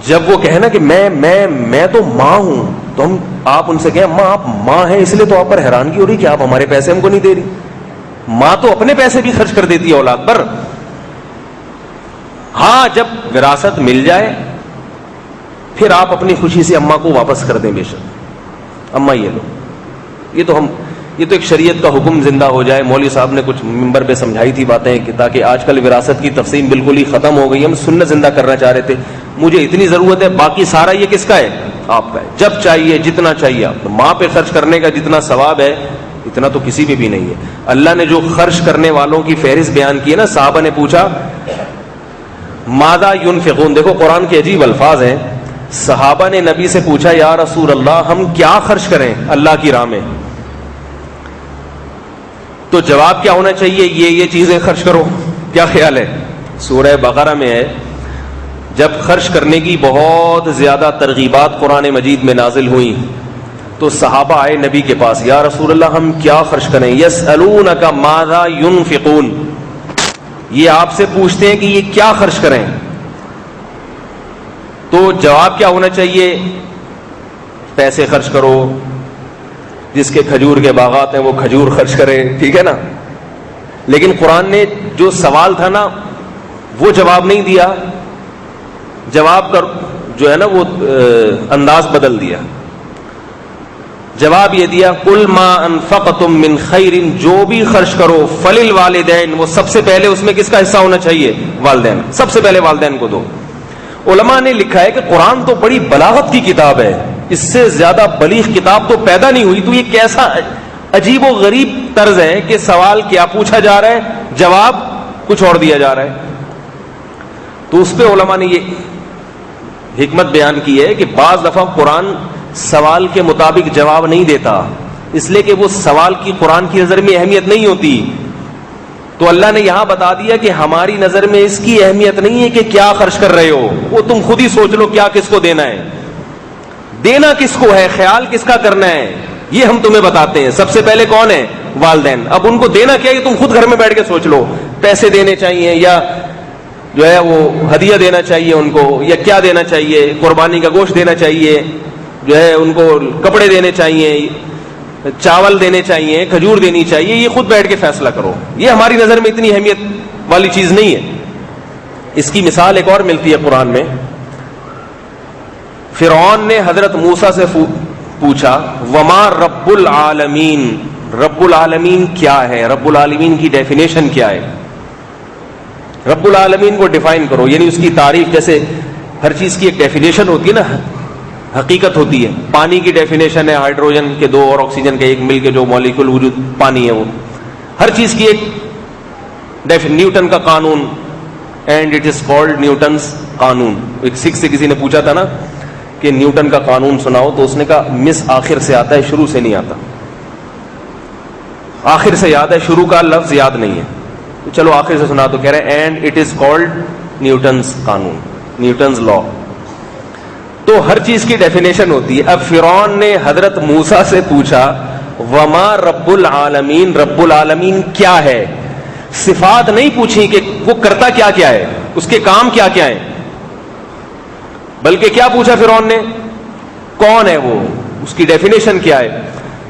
جب وہ کہے نا کہ میں تو ماں ہوں، تو آپ ان سے کہیں ماں آپ ماں ہیں اس لیے تو آپ پر حیرانگی ہو رہی کہ آپ ہمارے پیسے ہم کو نہیں دے رہی. ماں تو اپنے پیسے بھی خرچ کر دیتی ہے اولاد پر. ہاں جب وراثت مل جائے پھر آپ اپنی خوشی سے اماں کو واپس کر دیں. بے شک اماں یہ لو، یہ تو ایک شریعت کا حکم زندہ ہو جائے. مولوی صاحب نے کچھ ممبر پہ سمجھائی تھی باتیں کہ تاکہ آج کل وراثت کی تقسیم بالکل ہی ختم ہو گئی. ہم سنت زندہ کرنا چاہ رہے تھے. مجھے اتنی ضرورت ہے، باقی سارا یہ کس کا ہے؟ آپ کا ہے. جب چاہیے جتنا چاہیے آپ. ماں پہ خرچ کرنے کا جتنا ثواب ہے اتنا تو کسی پہ بھی نہیں ہے. اللہ نے جو خرچ کرنے والوں کی فہرست بیان کی ہے نا، صحابہ نے پوچھا ماذا ينفقون. دیکھو قرآن کے عجیب الفاظ ہیں. صحابہ نے نبی سے پوچھا یا رسول اللہ ہم کیا خرچ کریں اللہ کی راہ میں؟ تو جواب کیا ہونا چاہیے؟ یہ چیزیں خرچ کرو. کیا خیال ہے؟ سورہ بقرہ میں ہے جب خرچ کرنے کی بہت زیادہ ترغیبات قرآن مجید میں نازل ہوئی تو صحابہ آئے نبی کے پاس، یا رسول اللہ ہم کیا خرچ کریں؟ یسألونک ماذا ينفقون. یہ آپ سے پوچھتے ہیں کہ یہ کیا خرچ کریں. تو جواب کیا ہونا چاہیے؟ پیسے خرچ کرو. جس کے کھجور کے باغات ہیں وہ کھجور خرچ کرے. ٹھیک ہے نا. لیکن قرآن نے جو سوال تھا نا وہ جواب نہیں دیا. جواب کر جو ہے نا وہ انداز بدل دیا. جواب یہ دیا قل ما انفقتم من خیر، جو بھی خرچ کرو فللوالدین، وہ سب سے پہلے اس میں کس کا حصہ ہونا چاہیے؟ والدین. سب سے پہلے والدین کو دو. علماء نے لکھا ہے کہ قرآن تو بڑی بلاغت کی کتاب ہے، اس سے زیادہ بلیغ کتاب تو پیدا نہیں ہوئی. تو یہ کیسا عجیب و غریب طرز ہے کہ سوال کیا پوچھا جا رہا ہے، جواب کچھ اور دیا جا رہا ہے. تو اس پہ علماء نے یہ حکمت بیان کی ہے کہ بعض دفعہ قرآن سوال کے مطابق جواب نہیں دیتا، اس لیے کہ وہ سوال کی قرآن کی نظر میں اہمیت نہیں ہوتی. تو اللہ نے یہاں بتا دیا کہ ہماری نظر میں اس کی اہمیت نہیں ہے کہ کیا خرچ کر رہے ہو، وہ تم خود ہی سوچ لو کیا کس کو دینا ہے، دینا کس کو ہے، خیال کس کا کرنا ہے. یہ ہم تمہیں بتاتے ہیں. سب سے پہلے کون ہے؟ والدین. اب ان کو دینا کیا ہے تم خود گھر میں بیٹھ کے سوچ لو. پیسے دینے چاہیے یا جو ہے وہ ہدیہ دینا چاہیے ان کو, یا کیا دینا چاہیے؟ قربانی کا گوشت دینا چاہیے, جو ہے ان کو کپڑے دینے چاہیے, چاول دینے چاہیے, کھجور دینی چاہیے. یہ خود بیٹھ کے فیصلہ کرو. یہ ہماری نظر میں اتنی اہمیت والی چیز نہیں ہے. اس کی مثال ایک اور ملتی ہے قرآن میں. فرعون نے حضرت موسیٰ سے پوچھا وما رب العالمین, رب العالمین کیا ہے؟ رب العالمین کی ڈیفینیشن کیا ہے؟ رب العالمین کو ڈیفائن کرو, یعنی اس کی تعریف. جیسے ہر چیز کی ایک ڈیفینیشن ہوتی ہے نا, حقیقت ہوتی ہے. پانی کی ڈیفینیشن ہے ہائیڈروجن کے دو اور آکسیجن کے ایک مل کے جو مالیکول وجود پانی ہے, وہ ہر چیز کی ایک نیوٹن کا قانون, and it is called Newton's قانون. ایک سکھ سے کسی نے پوچھا تھا نا کہ نیوٹن کا قانون سناؤ, تو اس نے کہا مس آخر سے آتا ہے, شروع سے نہیں آتا. آخر سے یاد ہے, شروع کا لفظ یاد نہیں ہے. تو چلو آخر سے سنا. تو کہہ رہے ہیں and it is called Newton's قانون, نیوٹنز لا. تو ہر چیز کی ڈیفینیشن ہوتی ہے. اب فرعون نے حضرت موسیٰ سے پوچھا وما رب العالمین, رب العالمین کیا ہے؟ صفات نہیں پوچھی کہ وہ کرتا کیا کیا ہے, اس کے کام کیا کیا ہے, بلکہ کیا پوچھا فرعون نے؟ کون ہے وہ, اس کی ڈیفینیشن کیا ہے؟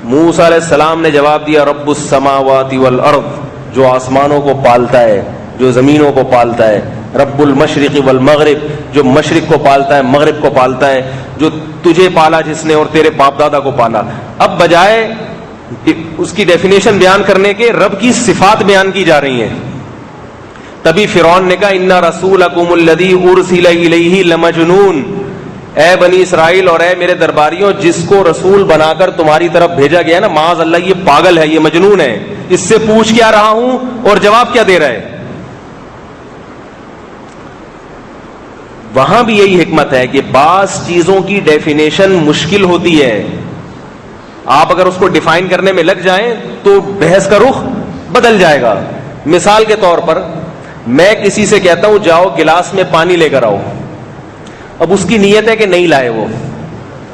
موسیٰ علیہ السلام نے جواب دیا رب السماوات والارض, جو آسمانوں کو پالتا ہے, جو زمینوں کو پالتا ہے. رب المشرق والمغرب, جو مشرق کو پالتا ہے, مغرب کو پالتا ہے, جو تجھے پالا جس نے اور تیرے باپ دادا کو پالا. اب بجائے اس کی ڈیفینیشن بیان کرنے کے رب کی صفات بیان کی جا رہی ہیں. تبھی فرعون نے کہا ان رسولکم الذی ارسل الیہ لمجنون, اے بنی اسرائیل اور اے میرے درباریوں, جس کو رسول بنا کر تمہاری طرف بھیجا گیا نا, معاذ اللہ یہ پاگل ہے, یہ مجنون ہے. اس سے پوچھ کیا رہا ہوں اور جواب کیا دے رہا ہے؟ وہاں بھی یہی حکمت ہے کہ بعض چیزوں کی ڈیفینیشن مشکل ہوتی ہے. آپ اگر اس کو ڈیفائن کرنے میں لگ جائیں تو بحث کا رخ بدل جائے گا. مثال کے طور پر میں کسی سے کہتا ہوں جاؤ گلاس میں پانی لے کر آؤ. اب اس کی نیت ہے کہ نہیں لائے,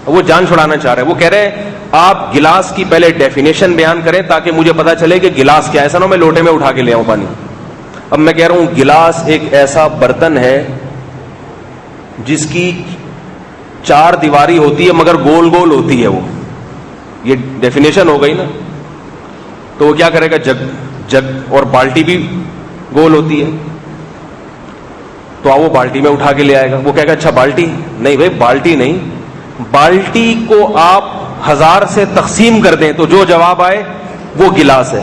وہ جان چھڑانا چاہ رہے ہیں. وہ کہہ رہے ہیں آپ گلاس کی پہلے ڈیفینیشن بیان کریں تاکہ مجھے پتا چلے کہ گلاس کیا ہے, ایسا نہ میں لوٹے میں اٹھا کے لے آؤں پانی. اب میں کہہ رہا ہوں گلاس ایک ایسا برتن ہے جس کی 4 دیواری ہوتی ہے مگر گول گول ہوتی ہے, وہ یہ ڈیفینیشن ہو گئی نا. تو وہ کیا کرے گا, جگ اور بالٹی بھی گول ہوتی ہے, تو وہ بالٹی میں اٹھا کے لے آئے گا. وہ کہے گا اچھا بالٹی نہیں بھائی, بالٹی نہیں, بالٹی کو آپ 1000 سے تقسیم کر دیں تو جو جواب آئے وہ گلاس ہے.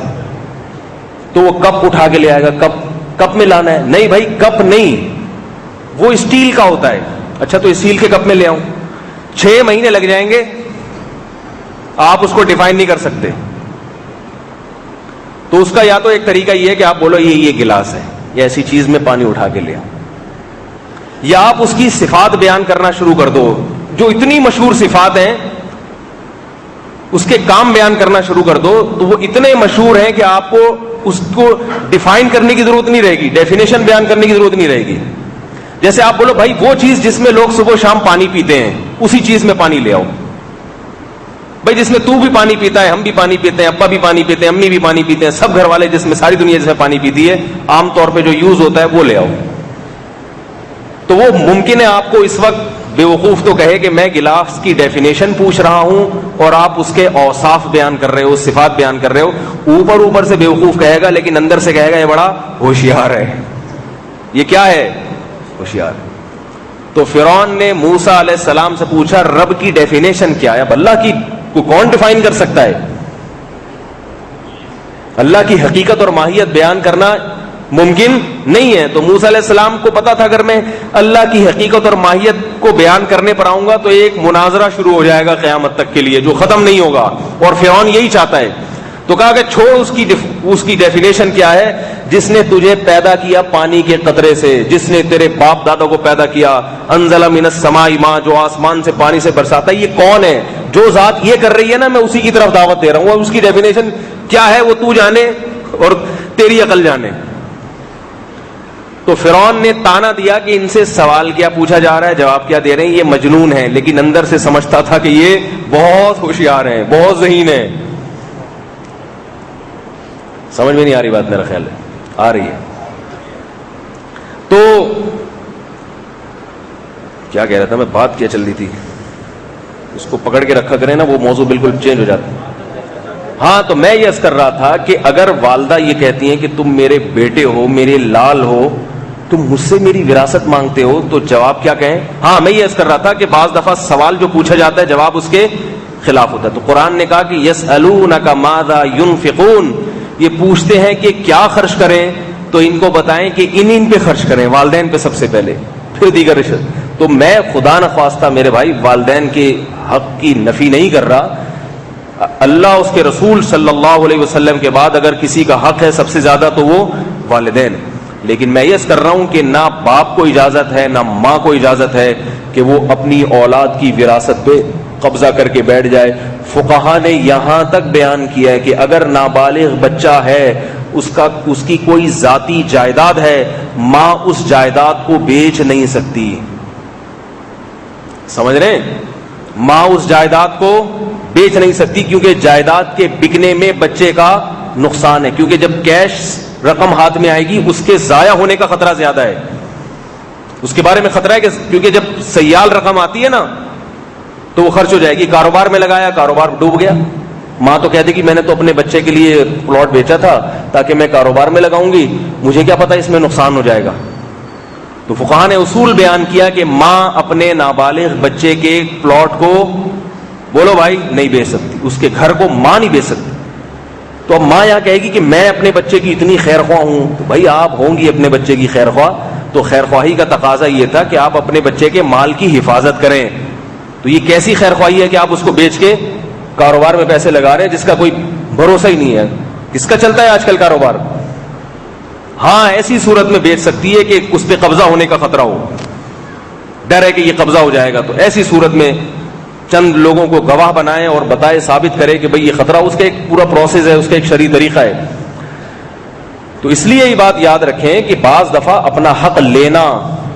تو وہ کپ اٹھا کے لے آئے گا, کپ میں لانا ہے. نہیں بھائی کپ نہیں, وہ اسٹیل کا ہوتا ہے. اچھا تو اسٹیل کے کپ میں لے آؤں, 6 مہینے لگ جائیں گے, آپ اس کو ڈیفائن نہیں کر سکتے. تو اس کا یا تو ایک طریقہ یہ ہے کہ آپ بولو یہ گلاس ہے, یا ایسی چیز میں پانی اٹھا کے لے آؤ, یا آپ اس کی صفات بیان کرنا شروع کر دو. جو اتنی مشہور صفات ہیں اس کے کام بیان کرنا شروع کر دو, تو وہ اتنے مشہور ہیں کہ آپ کو اس کو ڈیفائن کرنے کی ضرورت نہیں رہے گی, ڈیفینیشن بیان کرنے کی ضرورت نہیں رہے گی. جیسے آپ بولو بھائی وہ چیز جس میں لوگ صبح شام پانی پیتے ہیں, اسی چیز میں پانی لے آؤ. بھائی جس میں تو بھی پانی پیتا ہے, ہم بھی پانی پیتے ہیں, ابا بھی پانی پیتے ہیں, امی بھی پانی پیتے ہیں, سب گھر والے جس میں ساری دنیا جس میں پانی پیتی ہے, عام طور پہ جو یوز ہوتا ہے وہ لے آؤ. تو وہ ممکن ہے آپ کو اس وقت بے وقوف تو کہے کہ میں گلاس کی ڈیفینیشن پوچھ رہا ہوں اور آپ اس کے اوصاف بیان کر رہے ہو, صفات بیان کر رہے ہو. اوپر سے بے وقوف کہے گا, لیکن اندر سے کہے گا یہ بڑا ہوشیار ہے. یہ کیا ہے؟ ہوشیار. تو فرعون نے موسیٰ علیہ السلام سے پوچھا رب کی ڈیفینیشن کیا ہے؟ اب اللہ کی کو کون ڈیفائن کر سکتا ہے؟ اللہ کی حقیقت اور ماہیت بیان کرنا ممکن نہیں ہے. تو موسیٰ علیہ السلام کو پتا تھا اگر میں اللہ کی حقیقت اور ماہیت کو بیان کرنے پر آؤں گا تو ایک مناظرہ شروع ہو جائے گا قیامت تک کے لیے, جو ختم نہیں ہوگا, اور فرعون یہی چاہتا ہے. تو کہا کہ چھوڑ اس کی ڈیفینیشن کیا ہے. جس نے تجھے پیدا کیا پانی کے قطرے سے, جس نے تیرے باپ دادا کو پیدا کیا, انزل من السماء ماء, جو آسمان سے پانی سے برساتا ہے, یہ کون ہے؟ جو ذات یہ کر رہی ہے نا, میں اسی کی طرف دعوت دے رہا ہوں. اس کی ڈیفینیشن کیا ہے وہ تو جانے اور تیری عقل جانے. تو فرعون نے تانا دیا کہ ان سے سوال کیا پوچھا جا رہا ہے, جواب کیا دے رہے ہیں, یہ مجنون ہیں, لیکن اندر سے سمجھتا تھا کہ یہ بہت ہوشیار ہیں, بہت ذہین ہیں. سمجھ میں نہیں آ رہی بات؟ میرا خیال ہے آ رہی ہے. تو کیا کہہ رہا تھا میں, بات کیا چل رہی تھی, اس کو پکڑ کے رکھا کریں نا, وہ موضوع بالکل چینج ہو جاتا ہے. ہاں, تو میں یہ عرض کر رہا تھا کہ اگر والدہ یہ کہتی ہیں کہ تم میرے بیٹے ہو, میرے لال ہو, تم مجھ سے میری وراثت مانگتے ہو, تو جواب کیا کہیں؟ ہاں, میں یہ عرض کر رہا تھا کہ بعض دفعہ سوال جو پوچھا جاتا ہے جواب اس کے خلاف ہوتا ہے. تو قرآن نے کہا کہ یسألونک ماذا ینفقون, یہ پوچھتے ہیں کہ کیا خرچ کریں, تو ان کو بتائیں کہ ان پہ خرچ کریں, والدین پہ سب سے پہلے, پھر دیگر رشتے. تو میں خدا نخواستہ میرے بھائی والدین کے حق کی نفی نہیں کر رہا. اللہ اس کے رسول صلی اللہ علیہ وسلم کے بعد اگر کسی کا حق ہے سب سے زیادہ تو وہ والدین. لیکن میں یہ کر رہا ہوں کہ نہ باپ کو اجازت ہے نہ ماں کو اجازت ہے کہ وہ اپنی اولاد کی وراثت پہ قبضہ کر کے بیٹھ جائے. فقہا نے یہاں تک بیان کیا ہے کہ اگر نابالغ بچہ ہے, اس کی کوئی ذاتی جائیداد ہے, ماں اس جائیداد کو بیچ نہیں سکتی. سمجھ رہے ہیں؟ ماں اس جائیداد کو بیچ نہیں سکتی, کیونکہ جائیداد کے بکنے میں بچے کا نقصان ہے, کیونکہ جب کیش رقم ہاتھ میں آئے گی اس کے ضائع ہونے کا خطرہ زیادہ ہے. اس کے بارے میں خطرہ ہے کہ کیونکہ جب سیال رقم آتی ہے نا تو وہ خرچ ہو جائے گی. کاروبار میں لگایا, کاروبار ڈوب گیا, ماں تو کہتی کہ میں نے تو اپنے بچے کے لیے پلاٹ بیچا تھا تاکہ میں کاروبار میں لگاؤں گی, مجھے کیا پتا اس میں نقصان ہو جائے گا. تو فقہا نے اصول بیان کیا کہ ماں اپنے نابالغ بچے کے پلاٹ کو, بولو بھائی, نہیں بیچ سکتی, اس کے گھر کو ماں نہیں بیچ سکتی. تو اب ماں یہاں کہے گی کہ میں اپنے بچے کی اتنی خیر خواہ ہوں. تو بھائی آپ ہوں گی اپنے بچے کی خیر خواہ, تو خیر خواہی کا تقاضا یہ تھا کہ آپ اپنے بچے کے مال کی حفاظت کریں. تو یہ کیسی خیر خواہی ہے کہ آپ اس کو بیچ کے کاروبار میں پیسے لگا رہے ہیں جس کا کوئی بھروسہ ہی نہیں ہے. کس کا چلتا ہے آج کل کاروبار؟ ہاں, ایسی صورت میں بیچ سکتی ہے کہ اس پہ قبضہ ہونے کا خطرہ ہو, ڈر ہے کہ یہ قبضہ ہو جائے گا. تو ایسی صورت میں چند لوگوں کو گواہ بنائے اور بتائے, ثابت کرے کہ بھئی یہ خطرہ, اس کا ایک پورا پروسیس ہے, اس کا ایک شرعی طریقہ ہے. تو اس لیے یہ بات یاد رکھیں کہ بعض دفعہ اپنا حق لینا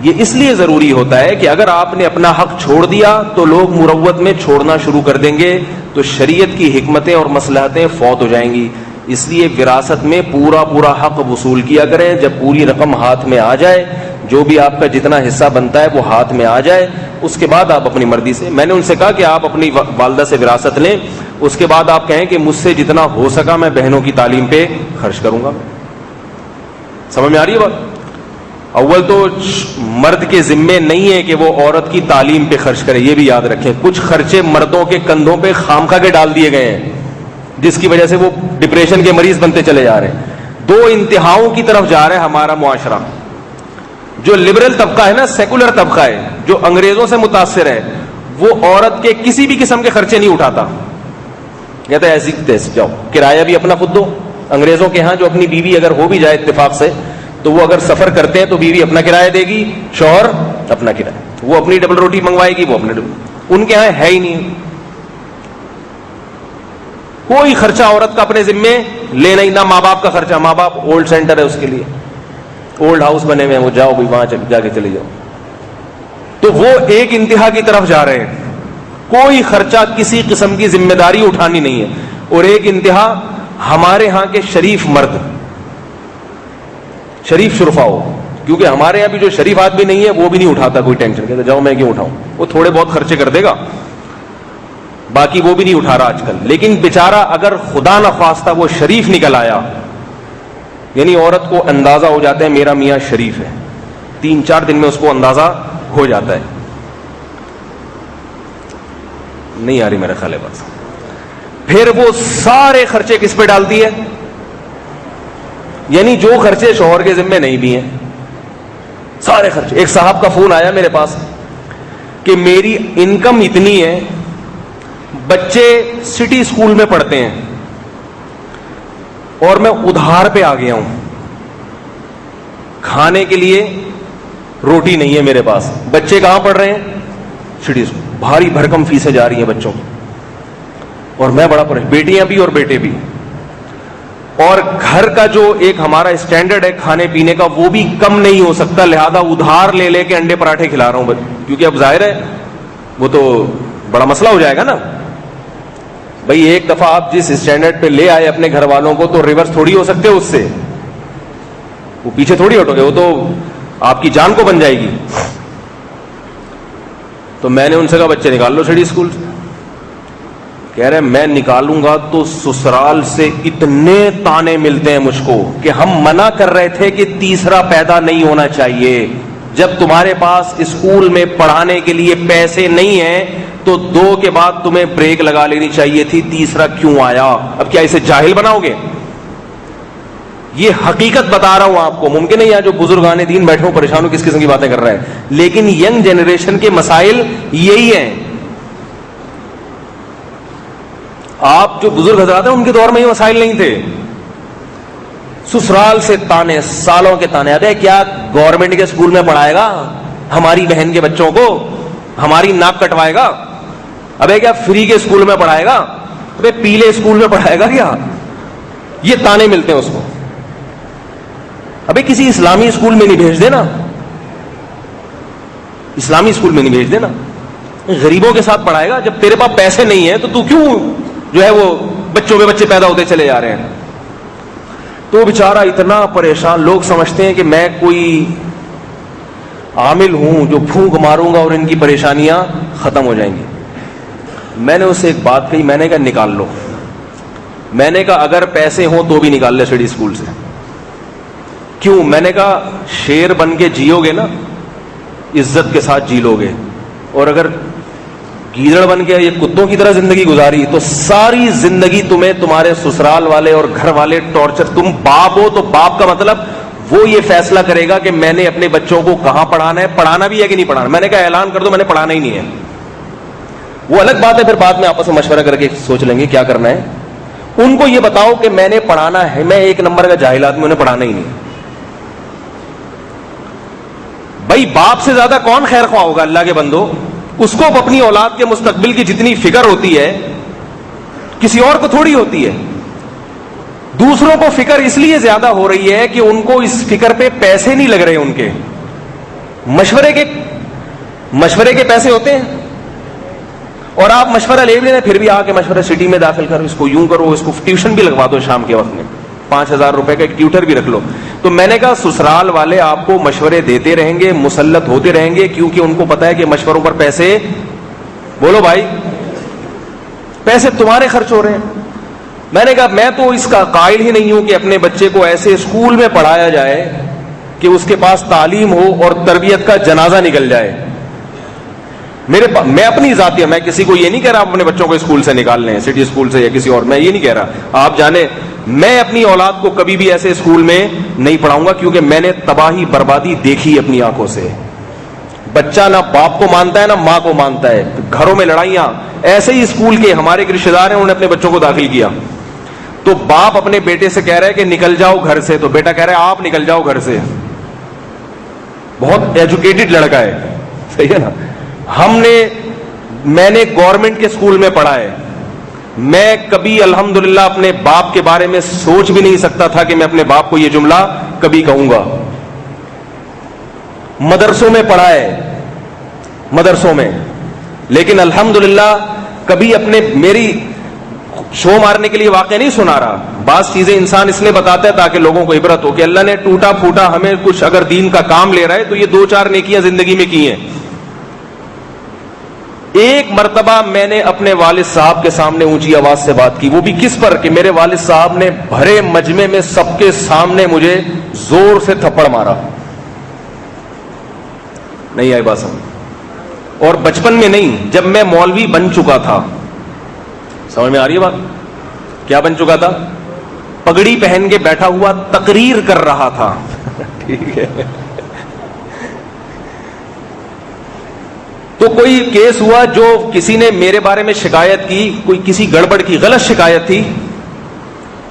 یہ اس لیے ضروری ہوتا ہے کہ اگر آپ نے اپنا حق چھوڑ دیا تو لوگ مروت میں چھوڑنا شروع کر دیں گے, تو شریعت کی حکمتیں اور مصلحتیں فوت ہو جائیں گی. اس لیے وراثت میں پورا حق وصول کیا کریں. جب پوری رقم ہاتھ میں آ جائے, جو بھی آپ کا جتنا حصہ بنتا ہے وہ ہاتھ میں آ جائے, اس کے بعد آپ اپنی مرضی سے, میں نے ان سے کہا کہ آپ اپنی والدہ سے وراثت لیں, اس کے بعد آپ کہیں کہ مجھ سے جتنا ہو سکا میں بہنوں کی تعلیم پہ خرچ کروں گا. سمجھ میں آ رہی ہے بات؟ اول تو مرد کے ذمے نہیں ہے کہ وہ عورت کی تعلیم پہ خرچ کرے, یہ بھی یاد رکھیں. کچھ خرچے مردوں کے کندھوں پہ خامخواہ کے ڈال دیے گئے ہیں جس کی وجہ سے وہ ڈپریشن کے مریض بنتے چلے جا رہے ہیں. دو انتہاؤں کی طرف جا رہا ہے ہمارا معاشرہ. جو لبرل طبقہ ہے نا, سیکولر طبقہ ہے, جو انگریزوں سے متاثر ہے, وہ عورت کے کسی بھی قسم کے خرچے نہیں اٹھاتا. کہتا ہے ایسی تیسی جاؤ, کرایہ بھی اپنا خود دو. انگریزوں کے ہاں جو اپنی بیوی اگر ہو بھی جائے اتفاق سے, تو وہ اگر سفر کرتے ہیں تو بیوی اپنا کرایہ دے گی, شوہر اپنا کرایہ, وہ اپنی ڈبل روٹی منگوائے گی, وہ اپنے ان کے ہاں ہے ہی نہیں کوئی خرچہ عورت کا اپنے ذمے لینا ہی. نہ ماں باپ کا خرچہ, ماں باپ اولڈ سینٹر ہے اس کے لیے, اولڈ ہاؤس بنے ہوئے ہیں, وہ جاؤ بھی وہاں جا کے چلے جاؤ. تو وہ ایک انتہا کی طرف جا رہے ہیں, کوئی خرچہ کسی قسم کی ذمہ داری اٹھانی نہیں ہے. اور ایک انتہا ہمارے ہاں کے شریف مرد, شریف شرفا ہو, کیونکہ ہمارے یہاں بھی جو شریف آدمی نہیں ہے وہ بھی نہیں اٹھاتا کوئی ٹینشن, کہتا جاؤ میں کیوں اٹھاؤں, وہ تھوڑے بہت خرچے کر دے گا, باقی وہ بھی نہیں اٹھا رہا آج کل. لیکن بیچارہ اگر خدا نخواستہ وہ شریف نکل آیا, یعنی عورت کو اندازہ ہو جاتا ہے میرا میاں شریف ہے, 3-4 دن میں اس کو اندازہ ہو جاتا ہے. نہیں آ رہی میرے خیال ہے بس. پھر وہ سارے خرچے کس پہ ڈالتی ہے, یعنی جو خرچے شوہر کے ذمے نہیں بھی ہیں, سارے خرچے. ایک صاحب کا فون آیا میرے پاس کہ میری انکم اتنی ہے, بچے سٹی اسکول میں پڑھتے ہیں اور میں ادھار پہ آ گیا ہوں, کھانے کے لیے روٹی نہیں ہے میرے پاس, بچے کہاں پڑھ رہے ہیں, سٹی اسکول, بھاری بھرکم فیسیں جا رہی ہیں بچوں کی, اور میں بڑا پریشان, بیٹیاں بھی اور بیٹے بھی. اور گھر کا جو ایک ہمارا اسٹینڈرڈ ہے کھانے پینے کا وہ بھی کم نہیں ہو سکتا، لہذا ادھار لے لے کے انڈے پراٹھے کھلا رہا ہوں، کیونکہ اب ظاہر ہے وہ تو بڑا مسئلہ ہو جائے گا نا بھائی. ایک دفعہ آپ جس اسٹینڈرڈ پہ لے آئے اپنے گھر والوں کو تو ریورس تھوڑی ہو سکتے اس سے، وہ پیچھے تھوڑی ہٹو گے، وہ تو آپ کی جان کو بن جائے گی. تو میں نے ان سے کہا بچے نکال لو سٹی اسکول سے. کہہ رہے میں نکالوں گا تو سسرال سے اتنے تانے ملتے ہیں مجھ کو کہ ہم منع کر رہے تھے کہ تیسرا پیدا نہیں ہونا چاہیے. جب تمہارے پاس اسکول میں پڑھانے کے لیے پیسے نہیں ہیں تو 2 کے بعد تمہیں بریک لگا لینی چاہیے تھی، تیسرا کیوں آیا؟ اب کیا اسے جاہل بناؤ گے؟ یہ حقیقت بتا رہا ہوں آپ کو. ممکن ہے یہاں جو بزرگان دین بیٹھے ہوں پریشان ہوں کس قسم کی باتیں کر رہے ہیں، لیکن ینگ جنریشن کے مسائل یہی ہیں. آپ جو بزرگ حضرات ہیں ان کے دور میں یہ مسائل نہیں تھے. سسرال سے تانے، سالوں کے تانے آتے ہیں. کیا گورنمنٹ کے اسکول میں پڑھائے گا ہماری بہن کے بچوں کو؟ ہماری ناک کٹوائے گا؟ ابے کیا فری کے اسکول میں پڑھائے گا؟ ابے پیلے اسکول میں پڑھائے گا کیا؟ یہ تانے ملتے ہیں اس کو. ابے کسی اسلامی اسکول میں نہیں بھیج دینا، اسلامی اسکول میں نہیں بھیج دینا. غریبوں کے ساتھ پڑھائے گا. جب تیرے پاس پیسے نہیں ہیں تو کیوں جو ہے وہ بچوں میں بچے پیدا ہوتے چلے جا رہے ہیں؟ تو بیچارہ اتنا پریشان. لوگ سمجھتے ہیں کہ میں کوئی عامل ہوں جو پھونک ماروں گا اور ان کی پریشانیاں ختم ہو جائیں گی. میں نے اسے ایک بات کہی، میں نے کہا نکال لو. میں نے کہا اگر پیسے ہوں تو بھی نکال لے سٹی اسکول سے. کیوں؟ میں نے کہا شیر بن کے جیو گے نا، عزت کے ساتھ جی لو گے، اور اگر گیدڑ بن کے یہ کتوں کی طرح زندگی گزاری تو ساری زندگی تمہیں تمہارے سسرال والے اور گھر والے ٹارچر. تم باپ ہو تو باپ کا مطلب وہ یہ فیصلہ کرے گا کہ میں نے اپنے بچوں کو کہاں پڑھانا ہے، پڑھانا بھی ہے کہ نہیں پڑھانا. میں نے کہا اعلان کر دو میں نے پڑھانا ہی نہیں ہے. وہ الگ بات ہے، پھر بعد میں آپس میں مشورہ کر کے سوچ لیں گے کیا کرنا ہے. ان کو یہ بتاؤ کہ میں نے پڑھانا ہے. میں 1 نمبر کا جاہل آدمی، انہیں پڑھانا ہی نہیں. بھائی باپ سے زیادہ کون خیر خواہ ہوگا اللہ کے بندو؟ اس کو اپنی اولاد کے مستقبل کی جتنی فکر ہوتی ہے کسی اور کو تھوڑی ہوتی ہے. دوسروں کو فکر اس لیے زیادہ ہو رہی ہے کہ ان کو اس فکر پہ پیسے نہیں لگ رہے. ان کے مشورے کے پیسے ہوتے ہیں اور آپ مشورہ لے لیں پھر بھی آ کے مشورہ سٹی میں داخل کرو، اس کو یوں کرو، اس کو ٹیوشن بھی لگوا دو شام کے وقت میں، 5,000 روپے کا ایک ٹیوٹر بھی رکھ لو. تو میں نے کہا سسرال والے آپ کو مشورے دیتے رہیں گے، مسلط ہوتے رہیں گے، کیونکہ ان کو پتا ہے کہ مشوروں پر پیسے، بولو بھائی، پیسے تمہارے خرچ ہو رہے ہیں. میں نے کہا میں تو اس کا قائل ہی نہیں ہوں کہ اپنے بچے کو ایسے اسکول میں پڑھایا جائے کہ اس کے پاس تعلیم ہو اور تربیت کا جنازہ نکل جائے. میں اپنی ذاتیہ، میں کسی کو یہ نہیں کہہ رہا اپنے بچوں کو اسکول سے نکال لیں، سٹی اسکول سے یا کسی اور، میں یہ نہیں کہہ رہا. آپ جانے میں اپنی اولاد کو کبھی بھی ایسے اسکول میں نہیں پڑھاؤں گا، کیونکہ میں نے تباہی بربادی دیکھی اپنی آنکھوں سے. بچہ نہ باپ کو مانتا ہے نہ ماں کو مانتا ہے، گھروں میں لڑائیاں. ایسے ہی اسکول کے ہمارے ایک رشتے دار ہیں، انہوں نے اپنے بچوں کو داخل کیا تو باپ اپنے بیٹے سے کہہ رہا ہے کہ نکل جاؤ گھر سے، تو بیٹا کہہ رہا ہے آپ نکل جاؤ گھر سے. بہت ایجوکیٹڈ لڑکا ہے، صحیح ہے نا. میں نے گورنمنٹ کے اسکول میں پڑھا ہے. میں کبھی الحمدللہ اپنے باپ کے بارے میں سوچ بھی نہیں سکتا تھا کہ میں اپنے باپ کو یہ جملہ کبھی کہوں گا. مدرسوں میں پڑھا ہے، مدرسوں میں، لیکن الحمدللہ کبھی میری شو مارنے کے لیے واقعہ نہیں سنا رہا. بعض چیزیں انسان اس لیے بتاتا ہے تاکہ لوگوں کو عبرت ہو کہ اللہ نے ٹوٹا پھوٹا ہمیں کچھ اگر دین کا کام لے رہا ہے تو یہ 2-4 نیکیاں زندگی میں کی ہیں. ایک مرتبہ میں نے اپنے والد صاحب کے سامنے اونچی آواز سے بات کی، وہ بھی کس پر کہ میرے والد صاحب نے بھرے مجمع میں سب کے سامنے مجھے زور سے تھپڑ مارا. نہیں آئی بات سمجھ؟ اور بچپن میں نہیں، جب میں مولوی بن چکا تھا. سمجھ میں آ رہی ہے بات؟ کیا بن چکا تھا؟ پگڑی پہن کے بیٹھا ہوا تقریر کر رہا تھا. ٹھیک ہے. تو کوئی کیس ہوا جو کسی نے میرے بارے میں شکایت کی، کوئی کسی گڑبڑ کی غلط شکایت تھی.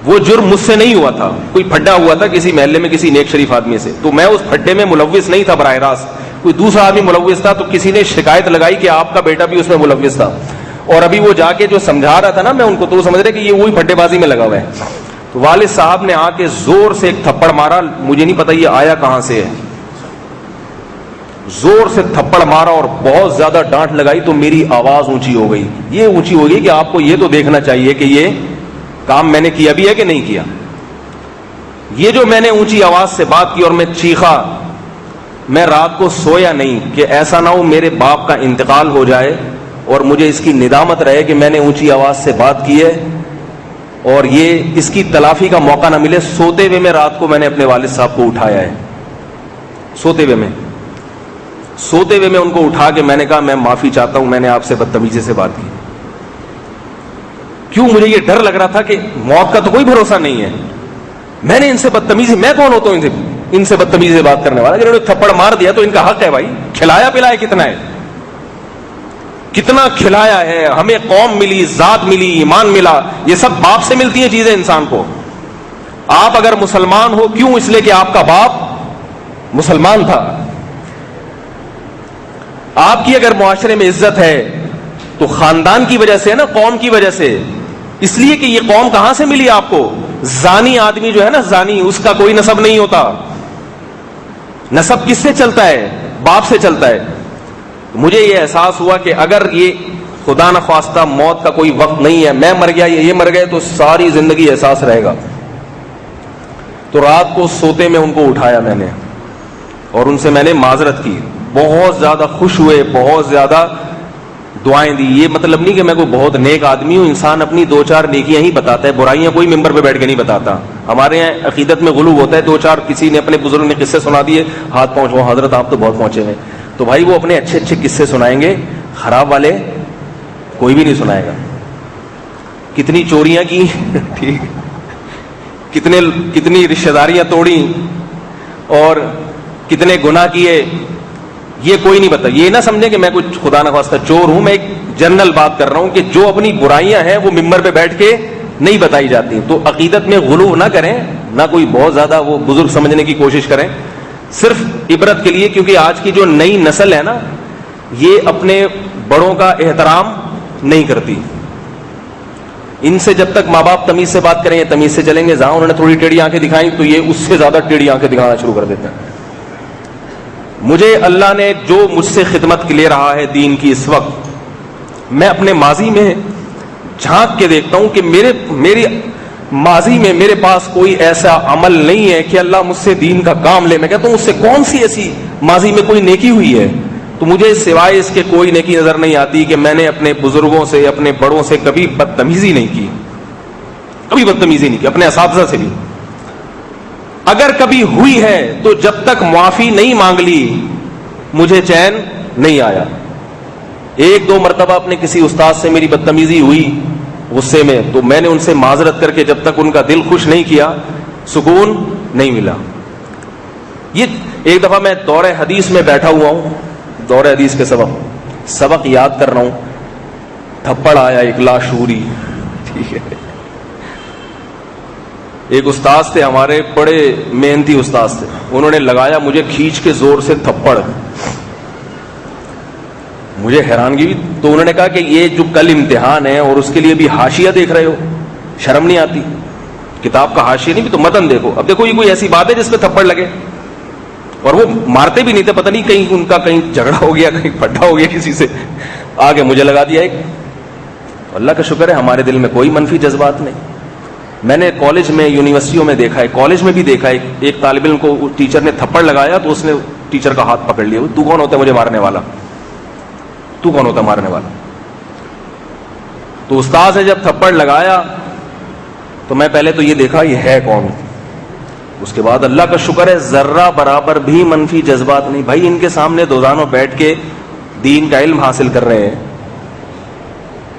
وہ جرم مجھ سے نہیں ہوا تھا، کوئی پھڈا ہوا تھا کسی محلے میں کسی نیک شریف آدمی سے. تو میں اس پھڈے میں ملوث نہیں تھا براہ راست، کوئی دوسرا آدمی ملوث تھا. تو کسی نے شکایت لگائی کہ آپ کا بیٹا بھی اس میں ملوث تھا. اور ابھی وہ جا کے جو سمجھا رہا تھا نا میں ان کو، تو وہ سمجھ رہے کہ یہ وہی پھڈے بازی میں لگا ہوا ہے. تو والد صاحب نے آ کے زور سے ایک تھپڑ مارا، مجھے نہیں پتا یہ آیا کہاں سے ہے، زور سے تھپڑ مارا اور بہت زیادہ ڈانٹ لگائی تو میری آواز اونچی ہو گئی. یہ اونچی ہو گئی کہ آپ کو یہ تو دیکھنا چاہیے کہ یہ کام میں نے کیا بھی ہے کہ نہیں کیا. یہ جو میں نے اونچی آواز سے بات کی اور میں چیخا، میں رات کو سویا نہیں کہ ایسا نہ ہو میرے باپ کا انتقال ہو جائے اور مجھے اس کی ندامت رہے کہ میں نے اونچی آواز سے بات کی ہے اور یہ اس کی تلافی کا موقع نہ ملے. سوتے ہوئے میں رات کو میں نے اپنے والد صاحب کو اٹھایا ہے، سوتے ہوئے میں ان کو اٹھا کے میں نے کہا میں معافی چاہتا ہوں، میں نے آپ سے بدتمیزی سے بات کی. کیوں؟ مجھے یہ ڈر لگ رہا تھا کہ موت کا تو کوئی بھروسہ نہیں ہے، میں نے ان سے بدتمیزی، میں کون ہوتا ہوں ان سے بدتمیزی سے بات کرنے والا؟ اگر انہوں نے تھپڑ مار دیا تو ان کا حق ہے بھائی. کھلایا پلایا کتنا ہے، کتنا کھلایا ہے، ہمیں قوم ملی، ذات ملی، ایمان ملا، یہ سب باپ سے ملتی ہیں چیزیں انسان کو. آپ اگر مسلمان ہو کیوں؟ اس لیے کہ آپ کا باپ مسلمان تھا. آپ کی اگر معاشرے میں عزت ہے تو خاندان کی وجہ سے ہے نا، قوم کی وجہ سے. اس لیے کہ یہ قوم کہاں سے ملی آپ کو؟ زانی آدمی جو ہے نا، زانی، اس کا کوئی نسب نہیں ہوتا. نسب کس سے چلتا ہے؟ باپ سے چلتا ہے. مجھے یہ احساس ہوا کہ اگر یہ خدا نخواستہ موت کا کوئی وقت نہیں ہے، میں مر گیا یا یہ مر گئے تو ساری زندگی احساس رہے گا. تو رات کو سوتے میں ان کو اٹھایا میں نے اور ان سے میں نے معذرت کی. بہت زیادہ خوش ہوئے، بہت زیادہ دعائیں دی. یہ مطلب نہیں کہ میں کوئی بہت نیک آدمی ہوں، انسان اپنی دو چار نیکیاں ہی بتاتا ہے، برائیاں کوئی ممبر پہ بیٹھ کے نہیں بتاتا. ہمارے یہاں عقیدت میں غلو ہوتا ہے، دو چار کسی نے اپنے بزرگ نے قصے سنا دیے، ہاتھ پہنچو حضرت آپ تو بہت پہنچے ہیں. تو بھائی وہ اپنے اچھے اچھے قصے سنائیں گے، خراب والے کوئی بھی نہیں سنائے گا. کتنی چوریاں کی ٹھیک، کتنی رشتہ داریاں توڑی اور کتنے گناہ کیے، یہ کوئی نہیں بتا. یہ نہ سمجھیں کہ میں کچھ خدا نخواستہ چور ہوں، میں ایک جنرل بات کر رہا ہوں کہ جو اپنی برائیاں ہیں وہ ممبر پہ بیٹھ کے نہیں بتائی جاتی. تو عقیدت میں غلو نہ کریں، نہ کوئی بہت زیادہ وہ بزرگ سمجھنے کی کوشش کریں، صرف عبرت کے لیے. کیونکہ آج کی جو نئی نسل ہے نا، یہ اپنے بڑوں کا احترام نہیں کرتی. ان سے جب تک ماں باپ تمیز سے بات کریں، تمیز سے چلیں گے. جہاں انہوں نے تھوڑی ٹیڑھی آنکھیں دکھائیں تو یہ اس سے زیادہ ٹیڑھی آنکھیں دکھانا شروع کر دیتے ہیں. مجھے اللہ نے جو مجھ سے خدمت لے رہا ہے دین کی اس وقت، میں اپنے ماضی میں جھانک کے دیکھتا ہوں کہ میری ماضی میں میرے پاس کوئی ایسا عمل نہیں ہے کہ اللہ مجھ سے دین کا کام لے. میں کہتا ہوں اس سے کون سی ایسی ماضی میں کوئی نیکی ہوئی ہے؟ تو مجھے سوائے اس کے کوئی نیکی نظر نہیں آتی کہ میں نے اپنے بزرگوں سے، اپنے بڑوں سے کبھی بدتمیزی نہیں کی، کبھی بدتمیزی نہیں کی، اپنے اساتذہ سے بھی. اگر کبھی ہوئی ہے تو جب تک معافی نہیں مانگ لی مجھے چین نہیں آیا. ایک دو مرتبہ اپنے کسی استاد سے میری بدتمیزی ہوئی غصے میں، تو میں نے ان سے معذرت کر کے جب تک ان کا دل خوش نہیں کیا سکون نہیں ملا. یہ ایک دفعہ میں دور حدیث میں بیٹھا ہوا ہوں، دور حدیث کے سبق یاد کر رہا ہوں، تھپڑ آیا ایک لاشعوری. ٹھیک ہے، ایک استاذ تھے ہمارے، بڑے محنتی استاذ تھے، انہوں نے لگایا مجھے کھینچ کے زور سے تھپڑ. مجھے حیرانگی ہوئی. تو انہوں نے کہا کہ یہ جو کل امتحان ہے اور اس کے لیے بھی حاشیہ دیکھ رہے ہو، شرم نہیں آتی؟ کتاب کا حاشیہ نہیں بھی تو متن دیکھو. اب دیکھو یہ کوئی ایسی بات ہے جس پہ تھپڑ لگے؟ اور وہ مارتے بھی نہیں تھے، پتہ نہیں کہیں ان کا کہیں جھگڑا ہو گیا، کہیں پھٹا ہو گیا کسی سے، آگے مجھے لگا دیا ایک. اللہ کا شکر ہے ہمارے دل میں کوئی منفی جذبات نہیں. میں نے کالج میں، یونیورسٹیوں میں دیکھا ہے، کالج میں بھی دیکھا ہے، ایک طالب علم کو ٹیچر نے تھپڑ لگایا تو اس نے ٹیچر کا ہاتھ پکڑ لیا. تو کون ہوتا ہے مجھے مارنے والا؟ تو کون ہوتا مارنے والا؟ تو استاد نے جب تھپڑ لگایا تو میں پہلے تو یہ دیکھا یہ ہے کون. اس کے بعد اللہ کا شکر ہے ذرہ برابر بھی منفی جذبات نہیں. بھائی ان کے سامنے دوزانوں بیٹھ کے دین کا علم حاصل کر رہے ہیں،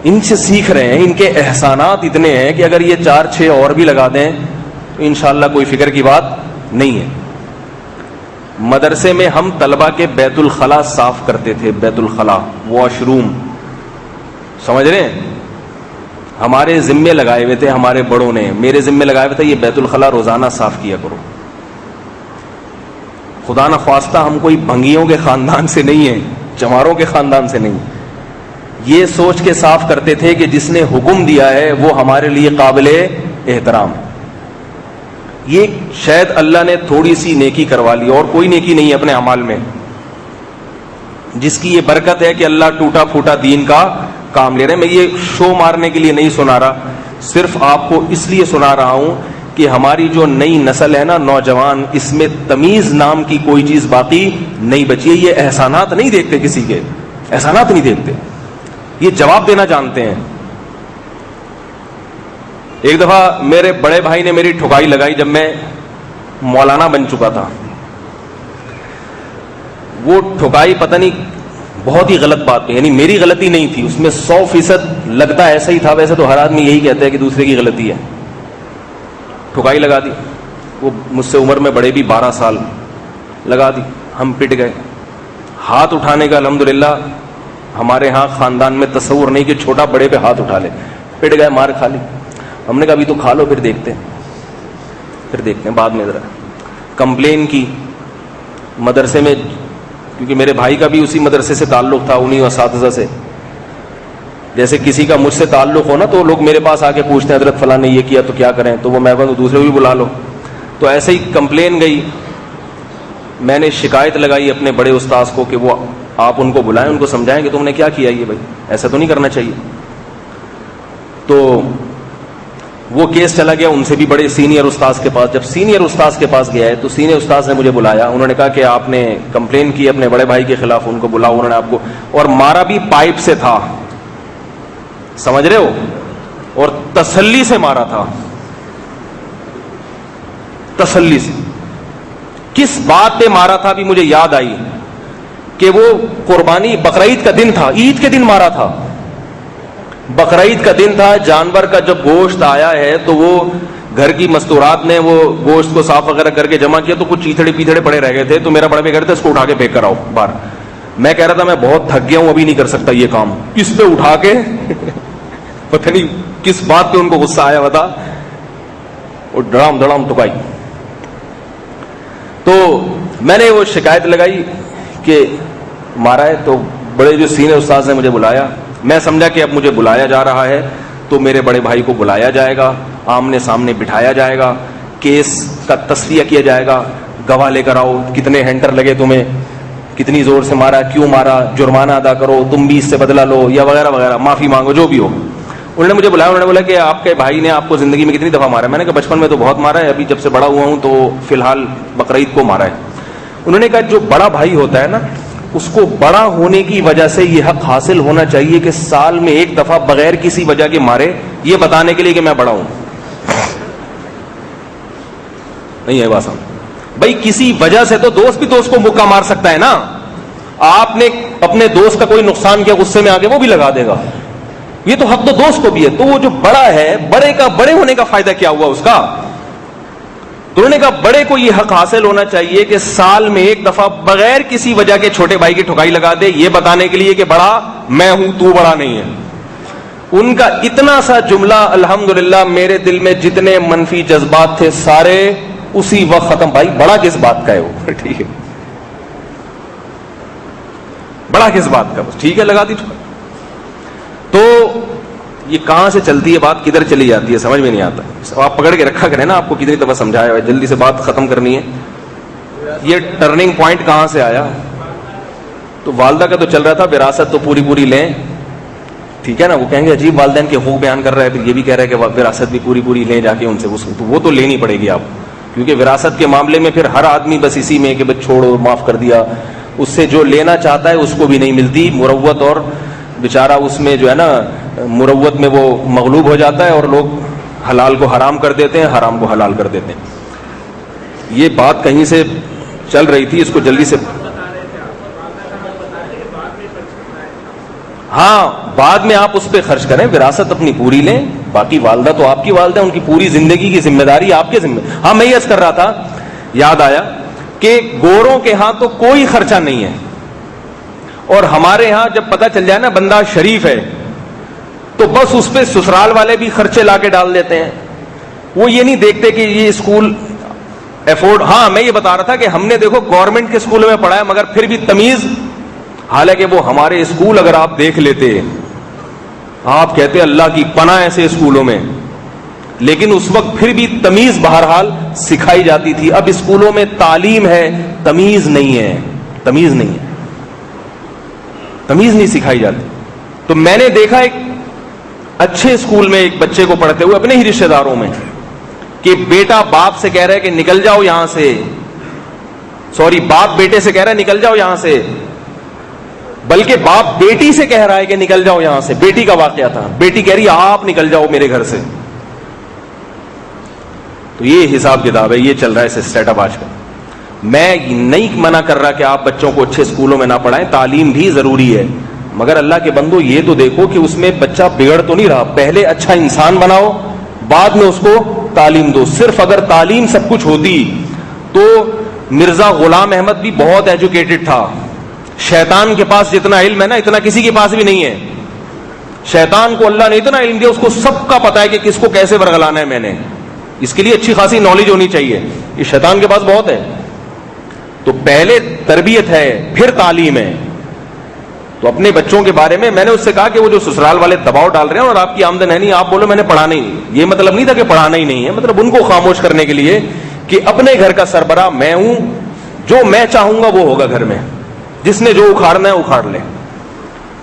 ان سے سیکھ رہے ہیں، ان کے احسانات اتنے ہیں کہ اگر یہ 4-6 اور بھی لگا دیں تو انشاءاللہ کوئی فکر کی بات نہیں ہے. مدرسے میں ہم طلبہ کے بیت الخلا صاف کرتے تھے، بیت الخلا، واش روم، سمجھ رہے ہیں؟ ہمارے ذمے لگائے ہوئے تھے، ہمارے بڑوں نے میرے ذمے لگائے ہوئے تھے یہ بیت الخلا روزانہ صاف کیا کرو. خدا نہ خواستہ ہم کوئی بھنگیوں کے خاندان سے نہیں ہیں، چماروں کے خاندان سے نہیں. یہ سوچ کے صاف کرتے تھے کہ جس نے حکم دیا ہے وہ ہمارے لیے قابل احترام. یہ شاید اللہ نے تھوڑی سی نیکی کروا لی، اور کوئی نیکی نہیں ہے اپنے اعمال میں جس کی یہ برکت ہے کہ اللہ ٹوٹا پھوٹا دین کا کام لے رہے ہیں. میں یہ شو مارنے کے لیے نہیں سنا رہا، صرف آپ کو اس لیے سنا رہا ہوں کہ ہماری جو نئی نسل ہے نا، نوجوان، اس میں تمیز نام کی کوئی چیز باقی نہیں بچی ہے. یہ احسانات نہیں دیکھتے، کسی کے احسانات نہیں دیکھتے، یہ جواب دینا جانتے ہیں. ایک دفعہ میرے بڑے بھائی نے میری ٹھکائی لگائی جب میں مولانا بن چکا تھا. وہ ٹھکائی پتہ نہیں بہت ہی غلط بات پہ، یعنی میری غلطی نہیں تھی، اس میں 100% لگتا ایسا ہی تھا. ویسے تو ہر آدمی یہی کہتا ہے کہ دوسرے کی غلطی ہے. ٹھکائی لگا دی. وہ مجھ سے عمر میں بڑے بھی 12 سال، لگا دی. ہم پٹ گئے. ہاتھ اٹھانے کا الحمدللہ ہمارے ہاں خاندان میں تصور نہیں کہ چھوٹا بڑے پہ ہاتھ اٹھا لے. پٹ گئے، مار کھا لی. ہم نے کہا ابھی تو کھا لو، پھر دیکھتے ہیں بعد میں. ذرا کمپلین کی مدرسے میں، کیونکہ میرے بھائی کا بھی اسی مدرسے سے تعلق تھا، انہی اساتذہ سے. جیسے کسی کا مجھ سے تعلق ہو نا تو لوگ میرے پاس آ کے پوچھتے ہیں حضرت فلاں نے یہ کیا تو کیا کریں، تو وہ میں کہوں دوسرے کو بھی بلا لو. تو ایسے ہی کمپلین گئی. میں نے شکایت لگائی اپنے بڑے استاذ کو کہ وہ آپ ان کو بلائیں، ان کو سمجھائیں کہ تم نے کیا کیا، یہ بھائی ایسا تو نہیں کرنا چاہیے. تو وہ کیس چلا گیا ان سے بھی بڑے سینئر استاذ کے پاس. جب سینئر استاذ کے پاس گیا ہے تو سینئر استاذ نے مجھے بلایا. انہوں نے کہا کہ آپ نے کمپلین کی اپنے بڑے بھائی کے خلاف، ان کو بلاؤ. انہوں نے آپ کو، اور مارا بھی پائپ سے تھا، سمجھ رہے ہو، اور تسلی سے مارا تھا، تسلی سے. کس بات پہ مارا تھا بھی مجھے یاد آئی کہ وہ قربانی بقرعید کا دن تھا، عید کے دن مارا تھا. بقرعید کا دن تھا. جانور کا جب گوشت آیا ہے تو وہ گھر کی مستورات نے وہ گوشت کو صاف وغیرہ کر کے جمع کیا، تو کچھ چیتھڑے پیتھڑے پڑے رہ گئے تھے. تو میرا بڑا بھائی کہہ رہا تھا اس کو اٹھا کے پھینک کر آؤ باہر. میں کہہ رہا تھا میں بہت تھک گیا ہوں، ابھی نہیں کر سکتا یہ کام. اس پہ اٹھا کے پتہ نہیں کس بات پہ ان کو غصہ آیا ہوا تھا، اور ڈڑام دڑام ٹکائی. تو میں نے وہ شکایت لگائی کہ مارا ہے. تو بڑے جو سینئر استاذ نے مجھے بلایا. میں سمجھا کہ اب مجھے بلایا جا رہا ہے تو میرے بڑے بھائی کو بلایا جائے گا، آمنے سامنے بٹھایا جائے گا، کیس کا تصفیہ کیا جائے گا، گواہ لے کر آؤ، کتنے ہینٹر لگے تمہیں، کتنی زور سے مارا، کیوں مارا، جرمانہ ادا کرو، تم بھی اس سے بدلہ لو یا وغیرہ وغیرہ، معافی مانگو، جو بھی ہو. انہوں نے مجھے بلایا. انہوں نے بولا کہ آپ کے بھائی نے آپ کو زندگی میں کتنی دفعہ مارا ہے؟ میں نے کہا بچپن میں تو بہت مارا ہے، ابھی جب سے بڑا ہوا ہوں تو فی الحال بقرعید کو مارا ہے. انہوں نے کہا جو بڑا بھائی ہوتا ہے نا، اس کو بڑا ہونے کی وجہ سے یہ حق حاصل ہونا چاہیے کہ سال میں ایک دفعہ بغیر کسی وجہ کے مارے، یہ بتانے کے لیے کہ میں بڑا ہوں. نہیں ہے بات سمجھ بھائی؟ کسی وجہ سے تو دوست بھی دوست کو مکہ مار سکتا ہے نا. آپ نے اپنے دوست کا کوئی نقصان کیا، غصے میں آگے وہ بھی لگا دے گا. یہ تو حق تو دوست کو بھی ہے. تو وہ جو بڑا ہے، بڑے کا بڑے ہونے کا فائدہ کیا ہوا اس کا؟ تو انہوں نے کہا بڑے کو یہ حق حاصل ہونا چاہیے کہ سال میں ایک دفعہ بغیر کسی وجہ کے چھوٹے بھائی کی ٹھکائی لگا دے، یہ بتانے کے لیے کہ بڑا میں ہوں، تو بڑا نہیں ہے. ان کا اتنا سا جملہ الحمدللہ میرے دل میں جتنے منفی جذبات تھے سارے اسی وقت ختم. بھائی بڑا کس بات کا ہے وہ؟ ٹھیک ہے، بڑا کس بات کا؟ ٹھیک ہے، لگا دی. تو یہ کہاں سے چلتی ہے بات، کدھر چلی جاتی ہے، سمجھ میں نہیں آتا. آپ پکڑ کے رکھا کریں نا، آپ کو کتنی دفعہ سمجھایا ہوا ہے، جلدی سے بات ختم کرنی ہے. یہ ٹرننگ پوائنٹ کہاں سے آیا؟ تو والدہ کا تو چل رہا تھا وراثت تو پوری پوری لیں، ٹھیک ہے نا. وہ کہیں گے عجیب والدین کے حقوق بیان کر رہا ہے، پھر یہ بھی کہہ رہا ہے کہ وراثت بھی پوری پوری لیں جا کے ان سے. تو وہ تو لینی پڑے گی آپ، کیونکہ وراثت کے معاملے میں پھر ہر آدمی بس اسی میں کہ بس چھوڑو، معاف کر دیا. اس سے جو لینا چاہتا ہے اس کو بھی نہیں ملتی مروت، اور بیچارہ اس میں جو ہے نا مروت میں وہ مغلوب ہو جاتا ہے، اور لوگ حلال کو حرام کر دیتے ہیں، حرام کو حلال کر دیتے ہیں. یہ بات کہیں سے چل رہی تھی، اس کو جلدی سے. ہاں بعد میں آپ اس پہ خرچ کریں، وراثت اپنی پوری لیں. باقی والدہ تو آپ کی والدہ، ان کی پوری زندگی کی ذمہ داری آپ کے ذمہ. ہاں میں یہ عرض کر رہا تھا، یاد آیا کہ گوروں کے ہاں تو کوئی خرچہ نہیں ہے، اور ہمارے ہاں جب پتہ چل جائے نا بندہ شریف ہے تو بس اس پہ سسرال والے بھی خرچے لا کے ڈال دیتے ہیں. وہ یہ نہیں دیکھتے کہ یہ اسکول افورڈ. ہاں میں یہ بتا رہا تھا کہ ہم نے دیکھو گورنمنٹ کے اسکول میں پڑھا ہے، مگر پھر بھی تمیز. حالانکہ وہ ہمارے اسکول اگر آپ دیکھ لیتے، آپ کہتے اللہ کی پناہ ایسے اسکولوں میں. لیکن اس وقت پھر بھی تمیز بہرحال سکھائی جاتی تھی. اب اسکولوں میں تعلیم ہے, تمیز نہیں ہے, تمیز نہیں ہے, تمیز نہیں سکھائی جاتی. تو میں نے دیکھا ایک اچھے اسکول میں ایک بچے کو پڑھتے ہوئے اپنے ہی رشتہ داروں میں کہ بیٹا باپ سے کہہ رہا ہے کہ نکل جاؤ یہاں سے, سوری باپ بیٹے سے کہہ رہا ہے نکل جاؤ یہاں سے, بلکہ باپ بیٹی سے کہہ رہا ہے کہ نکل جاؤ یہاں سے. بیٹی کا واقعہ تھا, بیٹی کہہ رہی ہے آپ نکل جاؤ میرے گھر سے. تو یہ حساب کتاب ہے, یہ چل رہا ہے سیٹ اپ آج کل. میں نہیں منع کر رہا کہ آپ بچوں کو اچھے اسکولوں میں نہ پڑھائیں, تعلیم بھی ضروری ہے, مگر اللہ کے بندو یہ تو دیکھو کہ اس میں بچہ بگڑ تو نہیں رہا. پہلے اچھا انسان بناؤ, بعد میں اس کو تعلیم دو. صرف اگر تعلیم سب کچھ ہوتی تو مرزا غلام احمد بھی بہت ایجوکیٹڈ تھا. شیطان کے پاس جتنا علم ہے نا اتنا کسی کے پاس بھی نہیں ہے. شیطان کو اللہ نے اتنا علم دیا, اس کو سب کا پتا ہے کہ کس کو کیسے ورگلانا ہے. میں نے اس کے لیے اچھی خاصی نالج ہونی چاہیے. یہ شیطان کے پاس بہت ہے. تو پہلے تربیت ہے پھر تعلیم ہے. تو اپنے بچوں کے بارے میں نے اس سے کہا کہ وہ جو سسرال والے دباؤ ڈال رہے ہیں اور آپ کی آمدن ہے نہیں, آپ بولو میں نے پڑھانا ہی نہیں. یہ مطلب نہیں تھا کہ پڑھانا ہی نہیں ہے, مطلب ان کو خاموش کرنے کے لیے کہ اپنے گھر کا سربراہ میں ہوں, جو میں چاہوں گا وہ ہوگا گھر میں, جس نے جو اکھاڑنا ہے اکھاڑ لے.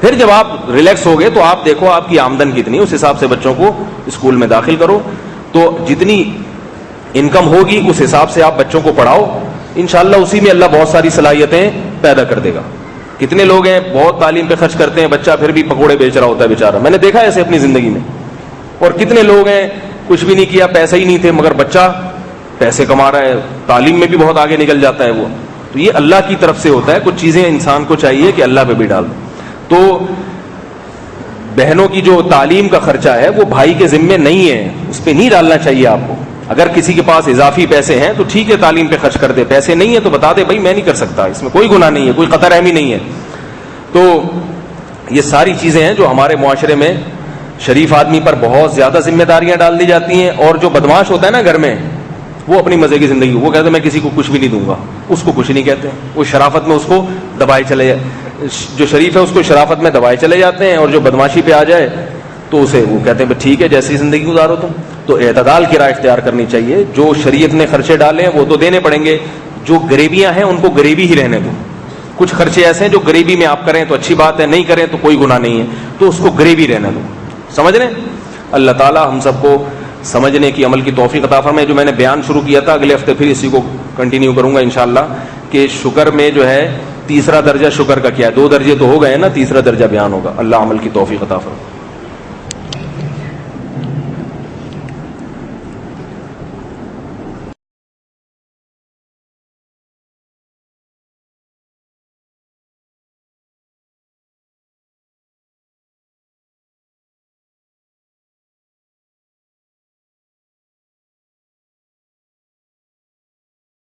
پھر جب آپ ریلیکس ہو گئے تو آپ دیکھو آپ کی آمدن کتنی, اس حساب سے بچوں کو اسکول میں داخل کرو. تو جتنی انکم ہوگی اس حساب سے آپ بچوں کو پڑھاؤ, انشاءاللہ اسی میں اللہ بہت ساری صلاحیتیں پیدا کر دے گا. کتنے لوگ ہیں بہت تعلیم پہ خرچ کرتے ہیں, بچہ پھر بھی پکوڑے بیچ رہا ہوتا ہے بیچارہ, میں نے دیکھا ایسے اپنی زندگی میں. اور کتنے لوگ ہیں کچھ بھی نہیں کیا, پیسے ہی نہیں تھے, مگر بچہ پیسے کما رہا ہے, تعلیم میں بھی بہت آگے نکل جاتا ہے وہ. تو یہ اللہ کی طرف سے ہوتا ہے, کچھ چیزیں انسان کو چاہیے کہ اللہ پہ بھی ڈال دو. تو بہنوں کی جو تعلیم کا خرچہ ہے وہ بھائی کے ذمے نہیں ہے, اس پہ نہیں ڈالنا چاہیے آپ کو. اگر کسی کے پاس اضافی پیسے ہیں تو ٹھیک ہے تعلیم پہ خرچ کر دے, پیسے نہیں ہے تو بتا دے بھائی میں نہیں کر سکتا, اس میں کوئی گناہ نہیں ہے, کوئی قطع رحمی نہیں ہے. تو یہ ساری چیزیں ہیں جو ہمارے معاشرے میں شریف آدمی پر بہت زیادہ ذمہ داریاں ڈال دی جاتی ہیں. اور جو بدماش ہوتا ہے نا گھر میں, وہ اپنی مزے کی زندگی, وہ کہتے ہیں میں کسی کو کچھ بھی نہیں دوں گا, اس کو کچھ نہیں کہتے. وہ شرافت میں اس کو دبائے چلے جائے, جو شریف ہے اس کو شرافت میں دبائے چلے جاتے ہیں, اور جو بدماشی پہ آ جائے تو اسے وہ کہتے ہیں ٹھیک ہے جیسی زندگی گزارو تم. تو اعتدال کی راہ اختیار کرنی چاہیے. جو شریعت نے خرچے ڈالے ہیں وہ تو دینے پڑیں گے, جو غریبیاں ہیں ان کو غریبی ہی رہنے دو. کچھ خرچے ایسے ہیں جو غریبی میں آپ کریں تو اچھی بات ہے, نہیں کریں تو کوئی گناہ نہیں ہے, تو اس کو غریبی رہنے دو. سمجھ رہے ہیں؟ اللہ تعالیٰ ہم سب کو سمجھنے کی عمل کی توفیق عطا فرمائے. جو میں نے بیان شروع کیا تھا اگلے ہفتے پھر اسی کو کنٹینیو کروں گا انشاءاللہ, کہ شکر میں جو ہے تیسرا درجہ شکر کا کیا ہے, 2 درجے تو ہو گئے نا, تیسرا درجہ بیان ہوگا. اللہ عمل کی توفیق عطا فرمائے.